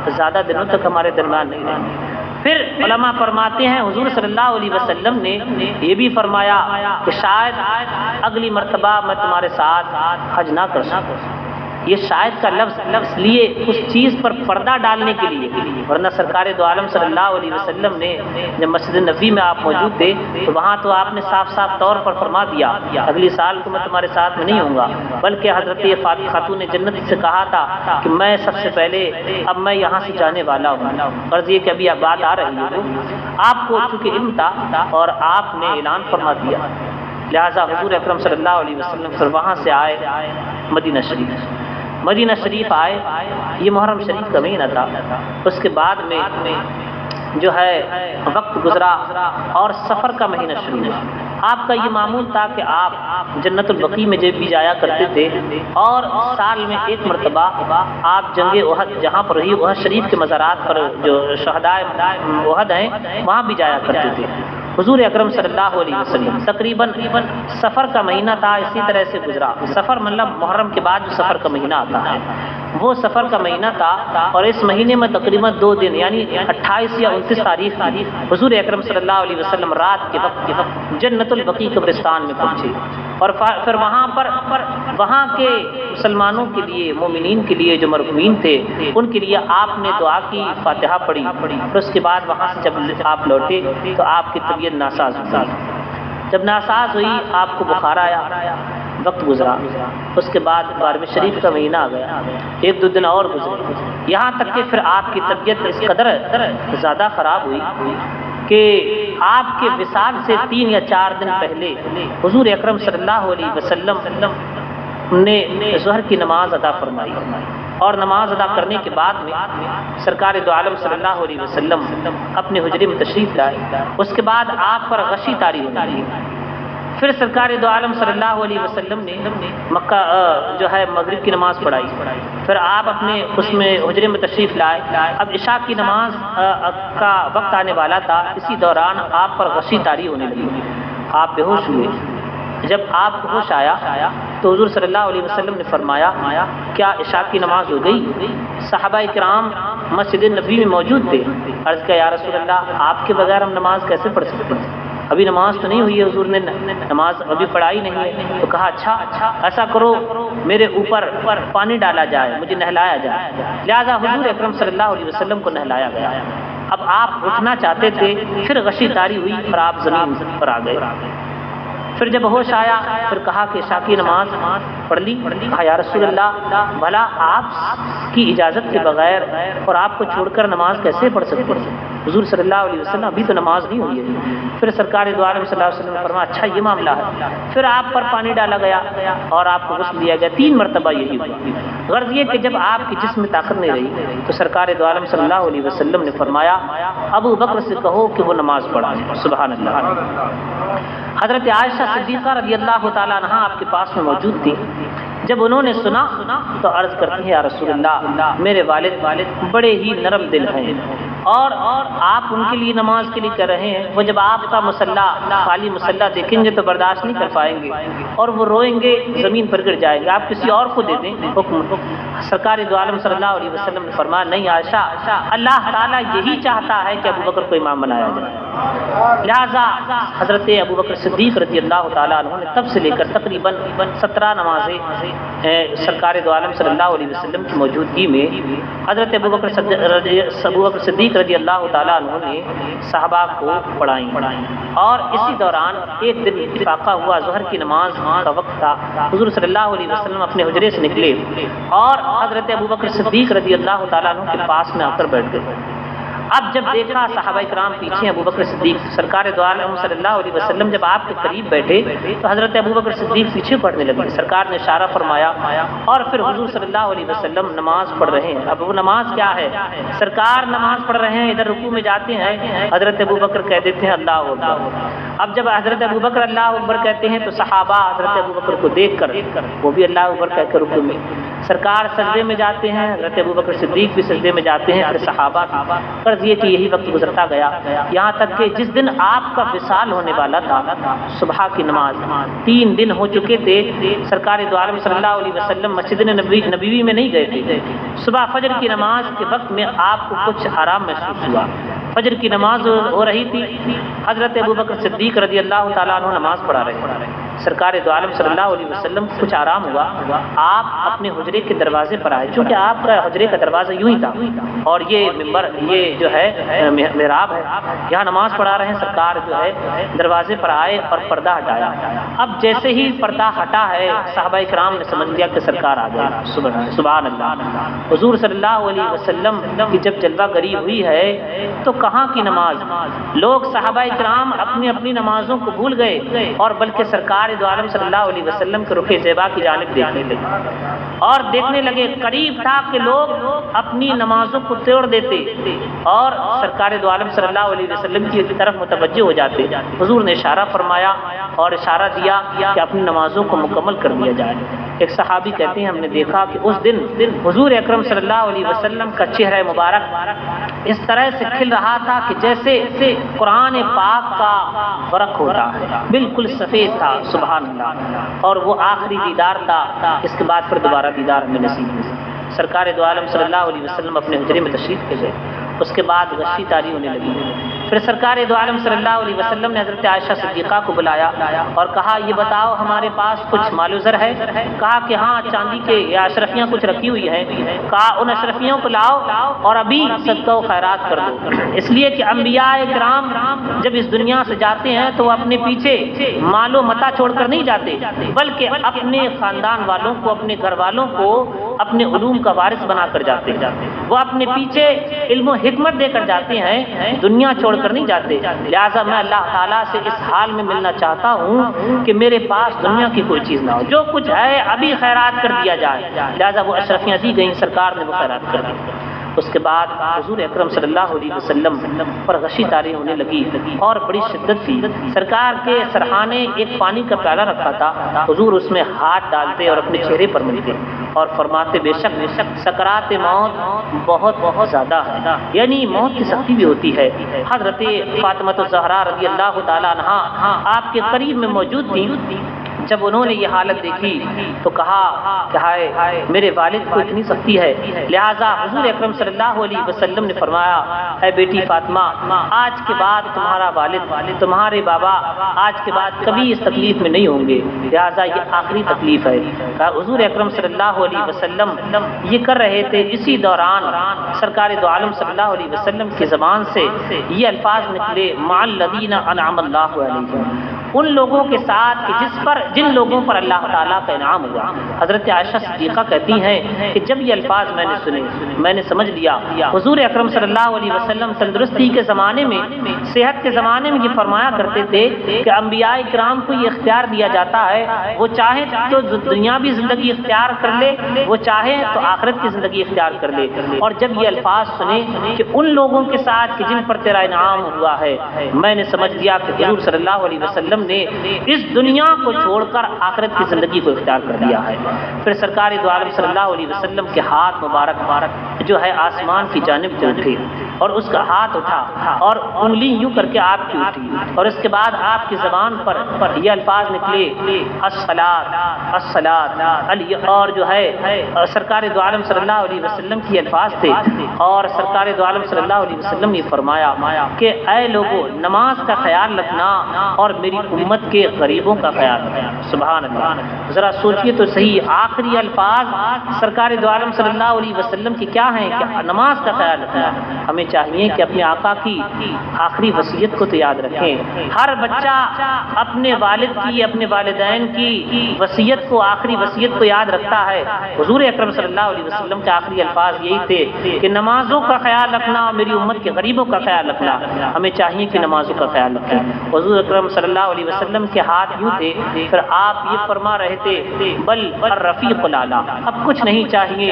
زیادہ دنوں تک ہمارے درمیان نہیں رہیں گے. پھر علماء فرماتے ہیں حضور صلی اللہ علیہ وسلم نے یہ بھی فرمایا کہ شاید اگلی مرتبہ میں تمہارے ساتھ حج نہ کر سکوں. یہ شاید کا لفظ لیے اس چیز پر پردہ ڈالنے کے لیے، ورنہ سرکار دو عالم صلی اللہ علیہ وسلم نے جب مسجد نبوی میں آپ موجود تھے تو وہاں تو آپ نے صاف صاف طور پر فرما دیا اگلی سال کو میں تمہارے ساتھ میں نہیں ہوں گا، بلکہ حضرت فاطمہ خاتون جنت سے کہا تھا کہ میں سب سے پہلے اب میں یہاں سے جانے والا ہوں. غرض یہ کہ ابھی اب بات آ رہی ہے، آپ کو چونکہ علم تھا اور آپ نے اعلان فرما دیا، لہٰذا حضور اکرم صلی اللہ علیہ وسلم پھر وہاں سے آئے مدینہ شریف آئے. یہ محرم شریف کا مہینہ تھا. اس کے بعد میں جو ہے وقت گزرا اور سفر کا مہینہ شروع ہوا. آپ کا یہ معمول تھا کہ آپ جنت البقیع میں جب بھی جایا کرتے تھے اور سال میں ایک مرتبہ آپ جنگ احد جہاں پر رہی احد شریف کے مزارات پر جو شہدائے احد ہیں وہاں بھی جایا کرتے تھے. حضور اکرم صلی اللہ علیہ وسلم تقریباً سفر کا مہینہ تھا، اسی طرح سے گزرا. سفر مطلب محرم کے بعد جو سفر کا مہینہ آتا ہے وہ سفر کا مہینہ تھا اور اس مہینے میں تقریباً 2 دن یعنی 28 یا 29 تاریخ حضور اکرم صلی اللہ علیہ وسلم رات کے وقت جنت البقیع قبرستان میں پہنچے اور پھر وہاں کے مسلمانوں کے لیے، مومنین کے لیے جو مرحومین تھے ان کے لیے آپ نے دعا کی، فاتحہ پڑھی. پھر اس کے بعد وہاں سے جب آپ لوٹے تو آپ کی طبیعت ناساز ہوئی. جب ناساز ہوئی آپ کو بخار آیا، وقت گزرا. اس کے بعد 12ویں شریف کا مہینہ آ گیا، 1-2 دن اور گزرے، یہاں تک کہ پھر آپ کی طبیعت اس قدر زیادہ خراب ہوئی کہ آپ کے وصال سے 3 یا 4 دن پہلے حضور اکرم صلی اللہ علیہ وسلم نے ظہر کی نماز ادا فرمائی اور نماز ادا کرنے کے بعد میں سرکار دو عالم صلی اللہ علیہ وسلم اپنے حجرے میں تشریف لائے. اس کے بعد آپ پر غشی طاری ہونے لگی. پھر سرکار دو عالم صلی اللہ علیہ وسلم نے مکہ جو ہے مغرب کی نماز پڑھائی. پھر آپ اپنے اس میں حجرے میں تشریف لائے. اب عشاء کی نماز کا وقت آنے والا تھا، اسی دوران آپ پر غشی طاری ہونے لگی، آپ بے ہوش ہوئے. جب آپ کو ہوش آیا تو حضور صلی اللہ علیہ وسلم نے فرمایا کیا عشاء کی نماز ہو گئی؟ صحابہ کرام مسجد نبوی میں موجود تھے. عرض کیا یا رسول اللہ آپ کے بغیر ہم نماز کیسے پڑھ سکتے ہیں؟ ابھی نماز تو نہیں ہوئی ہے، حضور نے نماز ابھی پڑھائی نہیں ہے. تو کہا اچھا ایسا کرو میرے اوپر پانی ڈالا جائے، مجھے نہلایا جائے. لہذا حضور اکرم صلی اللہ علیہ وسلم کو نہلایا گیا. اب آپ اٹھنا چاہتے تھے، پھر غشی طاری ہوئی اور آپ زمین پر آ گئے. پھر جب ہوش آیا پھر کہا کہ عشاء کی نماز پڑھ لی. کہا یا رسول اللہ بھلا آپ کی اجازت کے بغیر اور آپ کو چھوڑ کر نماز کیسے پڑھ سکتے ہیں؟ حضور صلی اللہ علیہ وسلم ابھی تو نماز نہیں ہوئی ہے. پھر سرکار دو عالم صلی اللہ علیہ وسلم نے فرمایا اچھا یہ معاملہ ہے. پھر آپ پر پانی ڈالا گیا اور آپ کو غسل دیا گیا. 3 مرتبہ یہی ہوا. غرض یہ کہ جب آپ کی جسم میں طاقت نہیں رہی تو سرکار دو عالم صلی اللہ علیہ وسلم نے فرمایا ابو بکر سے کہو کہ وہ نماز پڑھائے. سبحان اللہ. حضرت عائشہ صدیقہ رضی اللہ تعالیٰ عنہا آپ کے پاس میں موجود تھی. جب انہوں نے سنا تو عرض کرتی ہیں یا رسول اللہ میرے والد بڑے ہی نرم دل ہیں اور آپ ان کے لیے نماز کے لیے کر رہے ہیں. وہ جب آپ کا مسلح خالی مسلح دیکھیں گے تو برداشت نہیں کر پائیں گے اور وہ روئیں گے، زمین پر گر جائیں گے. آپ کسی اور کو دے دیں حکم. سرکار دو عالم صلی اللہ علیہ وسلم نے فرمایا نہیں عائشہ، اللہ تعالیٰ یہی چاہتا ہے کہ ابو بکر کو امام بنایا جائے. لہذا حضرت ابو بکر صدیق رضی اللہ تعالیٰ عنہ نے تب سے لے کر تقریباً 17 نمازیں سرکار دو عالم صلی اللہ علیہ وسلم کی موجودگی میں حضرت ابو بکر صدیق رضی اللہ تعالیٰ عنہ نے صحابہ کو پڑھائیں. اور اسی دوران ایک دن اتفاقہ ہوا، ظہر کی نماز کا وقت تھا. حضور صلی اللہ علیہ وسلم اپنے حجرے سے نکلے اور حضرت ابو بکر صدیق رضی اللہ تعالیٰ عنہ کے پاس میں آ کر بیٹھ گئے. اب جب دیکھا صحابہ کرام پیچھے ابو بکر صدیق، سرکار دو عالم صلی اللہ علیہ وسلم جب آپ کے قریب بیٹھے تو حضرت ابو بکر صدیق پیچھے پڑھنے لگے، سرکار نے اشارہ فرمایا اور پھر حضور صلی اللہ علیہ وسلم نماز پڑھ رہے ہیں۔ اب وہ نماز کیا ہے، سرکار نماز پڑھ رہے ہیں، ادھر رکوع میں جاتے ہیں، حضرت ابو بکر کہہ دیتے ہیں اللہ اکبر۔ اب جب حضرت ابو بکر اللہ اکبر کہتے ہیں تو صحابہ حضرت ابو بکر کو دیکھ کر وہ بھی اللہ اکبر کہہ کر رکوع میں، سرکار سجدے میں جاتے ہیں، حضرت ابو بکر صدیق بھی سجدے میں جاتے ہیں، پھر صحابہ فرض یہ کہ یہی وقت گزرتا گیا، یہاں تک کہ جس دن آپ کا وصال ہونے والا تھا صبح کی نماز 3 دن ہو چکے تھے، سرکار دو عالم صلی اللہ علیہ وسلم مسجد نبوی میں نہیں گئے تھے، صبح فجر کی نماز کے وقت میں آپ کو کچھ آرام محسوس ہوا، فجر کی نماز ہو رہی تھی، حضرت ابو بکر صدیق رضی اللہ تعالیٰ عنہ نماز پڑھا رہے تھے، سرکار دو عالم صلی اللہ علیہ وسلم کو کچھ آرام ہوا، آپ اپنے حجرے کے دروازے پر آئے، چونکہ آپ کا حجرے کا دروازہ یوں ہی تھا اور یہ ممبر یہ جو ہے محراب ہے، یہاں نماز پڑھا رہے ہیں، سرکار جو ہے دروازے پر آئے اور پردہ ہٹایا، اب جیسے ہی پردہ ہٹا ہے صحابہ کرام نے سمجھ لیا کہ سرکار آ گئے، سبحان اللہ۔ حضور صلی اللہ علیہ وسلم کی جب جلوہ گری ہوئی ہے تو کہاں کی نماز، لوگ صحابہ کرام اپنی اپنی نمازوں کو بھول گئے اور بلکہ سرکار دو عالم صلی اللہ علیہ وسلم کے رخ زیبا کی جانب دیکھنے لگے اور دیکھنے لگے، قریب تھا کہ لوگ اپنی نمازوں کو توڑ دیتے اور سرکار دو عالم صلی اللہ علیہ وسلم کی طرف متوجہ ہو جاتے۔ حضور نے اشارہ فرمایا اور اشارہ دیا کہ اپنی نمازوں کو مکمل کر دیا جائے۔ ایک صحابی کہتے ہیں ہم نے دیکھا کہ اس دن حضور اکرم صلی اللہ علیہ وسلم کا چہرہ مبارک اس طرح سے کھل رہا تھا کہ جیسے قرآن پاک کا ورق ہوتا ہے، بالکل سفید تھا، سبحان اللہ، اور وہ آخری دیدار تھا، اس کے بعد پھر دوبارہ دیدار ہمیں نصیب ہوئی۔ سرکار دو عالم صلی اللہ علیہ وسلم اپنے حجرے میں تشریف لے گئے، اس کے بعد غشی طاری ہونے لگی، پھر سرکار دو عالم صلی اللہ علیہ وسلم نے حضرت عائشہ صدیقہ کو بلایا اور کہا یہ بتاؤ ہمارے پاس کچھ مال و زر ہے، کہا کہ ہاں چاندی کے یا اشرفیاں کچھ رکھی ہوئی ہیں، کہا ان اشرفیوں کو لاؤ اور ابھی صدقہ و خیرات کر دو، اس لیے کہ انبیاء کرام جب اس دنیا سے جاتے ہیں تو وہ اپنے پیچھے مال و متاع چھوڑ کر نہیں جاتے بلکہ اپنے خاندان والوں کو، اپنے گھر والوں کو اپنے علوم کا وارث بنا کر جاتے ہیں، وہ اپنے پیچھے علم و حکمت دے کر جاتے ہیں، دنیا چھوڑ کر نہیں جاتے۔ لہٰذا میں اللہ تعالیٰ سے اس حال میں ملنا چاہتا ہوں کہ میرے پاس دنیا کی کوئی چیز نہ ہو، جو کچھ ہے ابھی خیرات کر دیا جائے۔ لہٰذا وہ اشرفیاں دی گئیں، سرکار نے وہ خیرات کر دی۔ اس کے بعد حضور اکرم صلی اللہ علیہ وسلم پر غشی طاری ہونے لگی اور بڑی شدت تھی، سرکار کے سرہانے ایک پانی کا پیالہ رکھا تھا، حضور اس میں ہاتھ ڈالتے اور اپنے چہرے پر ملتے اور فرماتے بے شک سکرات موت بہت بہت زیادہ ہے، یعنی موت کی سختی بھی ہوتی ہے۔ حضرت فاطمہ الزہرا رضی اللہ تعالیٰ عنہا آپ کے قریب میں موجود تھیں، جب انہوں نے یہ حالت دیکھی تو کہا کہ ہائے میرے والد کو اتنی سختی ہے، لہٰذا حضور اکرم صلی اللہ علیہ وسلم نے فرمایا اے بیٹی فاطمہ آج کے بعد تمہارا والد، تمہارے بابا آج کے بعد کبھی اس تکلیف میں نہیں ہوں گے، لہٰذا یہ آخری تکلیف ہے۔ حضور اکرم صلی اللہ علیہ وسلم یہ کر رہے تھے، اسی دوران سرکار دو عالم صلی اللہ علیہ وسلم کی زبان سے یہ الفاظ نکلے مع الذین انعم اللہ علیہم، ان لوگوں کے ساتھ کہ جن لوگوں پر اللہ تعالیٰ کا انعام ہوا۔ حضرت عائشہ صدیقہ کہتی ہیں کہ جب یہ الفاظ میں نے سنے میں نے سمجھ لیا حضور اکرم صلی اللہ علیہ وسلم تندرستی کے زمانے میں، صحت کے زمانے میں یہ فرمایا کرتے تھے کہ انبیاء کرام کو یہ اختیار دیا جاتا ہے، وہ چاہے تو دنیاوی زندگی اختیار کر لے، وہ چاہے تو آخرت کی زندگی اختیار کر لے، اور جب یہ الفاظ سنے کہ ان لوگوں کے ساتھ کہ جن پر تیرا انعام ہوا ہے، میں نے سمجھ لیا کہ حضور صلی اللہ علیہ وسلم نے اس دنیا کو چھوڑ کر آخرت کی زندگی کو اختیار کر دیا ہے۔ پھر سرکار دو عالم صلی اللہ علیہ وسلم کے ہاتھ مبارک جو ہے آسمان کی جانب سے اٹھے اور اس کا ہاتھ اٹھا اور انگلی یوں کر کے آپ کی اٹھی اور اس کے بعد آپ کی زبان پر یہ الفاظ نکلے الصلاۃ الصلاۃ علی، اور جو ہے سرکار دو عالم صلی اللہ علیہ وسلم کی الفاظ تھے، اور سرکار دو عالم صلی اللہ علیہ وسلم نے فرمایا کہ اے لوگو نماز کا خیال رکھنا اور میری امت کے غریبوں کا خیال رکھنا۔ سبحان اللہ، ذرا سوچئے تو صحیح، آخری الفاظ سرکار دو عالم صلی اللہ علیہ وسلم کی کیا ہیں کہ نماز کا خیال رکھنا۔ ہمیں چاہیے کہ اپنے آقا کی آخری وصیت کو تو یاد رکھیں۔ ہر بچہ اپنے والد کی، اپنے والدین کی وصیت کو، آخری وصیت کو یاد رکھتا ہے۔ حضور اکرم صلی اللہ علیہ وسلم کے آخری الفاظ یہی تھے کہ نمازوں کا خیال رکھنا اور میری امت کے غریبوں کا خیال رکھنا۔ ہمیں چاہیے کہ نمازوں کا خیال رکھیں۔ حضور اکرم صلی اللہ علیہ وسلم کے ہاتھ یوں تھے، پھر آپ یہ فرما رہے تھے بل الرفیق الاعلیٰ، اب کچھ نہیں چاہیے،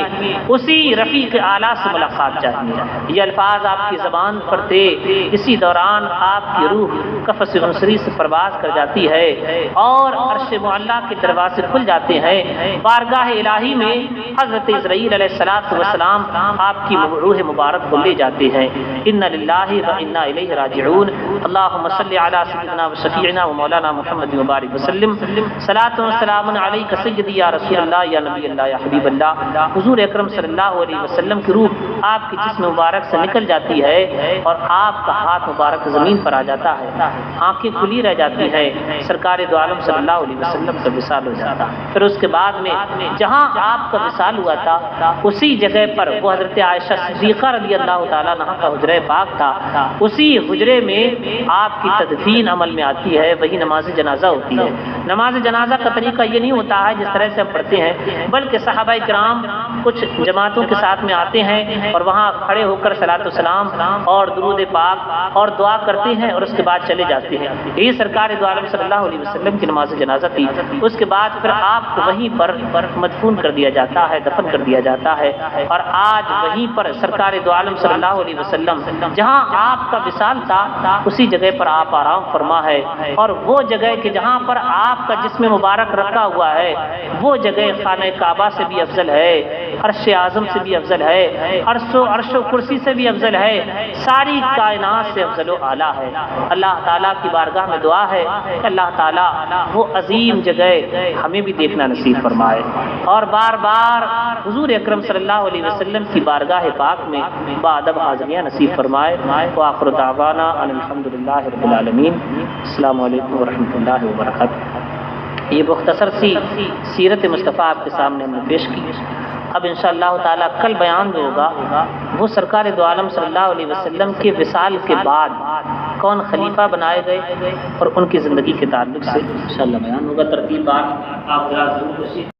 اسی رفیق اعلیٰ سے ملاقات چاہیے۔ یہ الفاظ آپ کی زبان پر تھے، اسی دوران آپ کی روح قفس عنصری سے پرواز کر جاتی ہے اور عرش معلیٰ کے دروازے کھل جاتے ہیں۔ بارگاہ الہی میں حضرت اسرائیل علیہ السلام آپ کی روح مبارک کو لے جاتے ہیں۔ انا للہ و انا الیہ راجعون۔ اللہم صلی علی سیدنا و شفیعنا و مولانا محمد مبارک وسلم۔ صلاۃ و سلام علیک سیدی یا رسول اللہ یا نبی اللہ یا حبیب اللہ۔ حضور اکرم صلی اللہ علیہ وسلم کی روح آپ کے جسم مبارک سے نکل جاتی ہے اور آپ کا ہاتھ مبارک زمین پر آ جاتا ہے، آنکھیں کھلی رہ جاتی ہیں، سرکار دو عالم صلی اللہ علیہ وسلم کا وصال ہو جاتا ہے۔ پھر اس کے بعد میں جہاں آپ کا وصال ہوا تھا اسی جگہ پر وہ حضرت عائشہ صدیقہ رضی اللہ تعالیٰ عنہا کا حجرہ پاک تھا، اسی حجرے میں آپ کی تدفین عمل میں آتی ہے، وہی نماز جنازہ ہوتی ہے۔ نماز جنازہ کا طریقہ یہ نہیں ہوتا ہے جس طرح سے ہم پڑھتے ہیں، بلکہ صحابہ کرام کچھ جماعتوں کے ساتھ میں آتے ہیں اور وہاں کھڑے ہو کر صلاۃ السلام اور درود پاک اور دعا کرتے ہیں اور اس کے بعد چلے جاتے ہیں۔ یہی سرکار دو عالم صلی اللہ علیہ وسلم کی نماز جنازہ تھی۔ اس کے بعد پھر آپ کو وہیں پر مدفون کر دیا جاتا ہے، دفن کر دیا جاتا ہے، اور آج وہیں پر سرکار دو عالم صلی اللہ علیہ وسلم جہاں آپ کا وصال تھا اسی جگہ پر آپ آرام فرما ہے، اور وہ جگہ کہ جہاں پر آپ کا جسم مبارک رکھا ہوا ہے وہ جگہ خانہ کعبہ سے بھی افضل ہے، عرش اعظم سے بھی افضل ہے، عرش و کرسی سے بھی افضل ہے، ساری کائنات سے افضل و اعلیٰ ہے۔ اللہ تعالیٰ کی بارگاہ میں دعا ہے کہ اللہ تعالیٰ وہ عظیم جگہ ہمیں بھی دیکھنا نصیب فرمائے اور بار بار حضور اکرم صلی اللہ علیہ وسلم کی بارگاہ پاک میں بادب حاضریاں نصیب فرمائے۔ وآخر دعوانا ان الحمدللہ رب العالمین۔ السلام علیکم ورحمۃ اللہ وبرکاتہ۔ یہ مختصر سی سیرت مصطفیٰ آپ کے سامنے ہم نے پیش کی۔ اب انشاءاللہ تعالیٰ کل بیان جو ہوگا وہ سرکار دو عالم صلی اللہ علیہ وسلم کے وصال کے بعد کون خلیفہ بنائے گئے اور ان کی زندگی کے تعلق سے انشاءاللہ بیان ہوگا۔ ترتیب آپ ذرا ضرور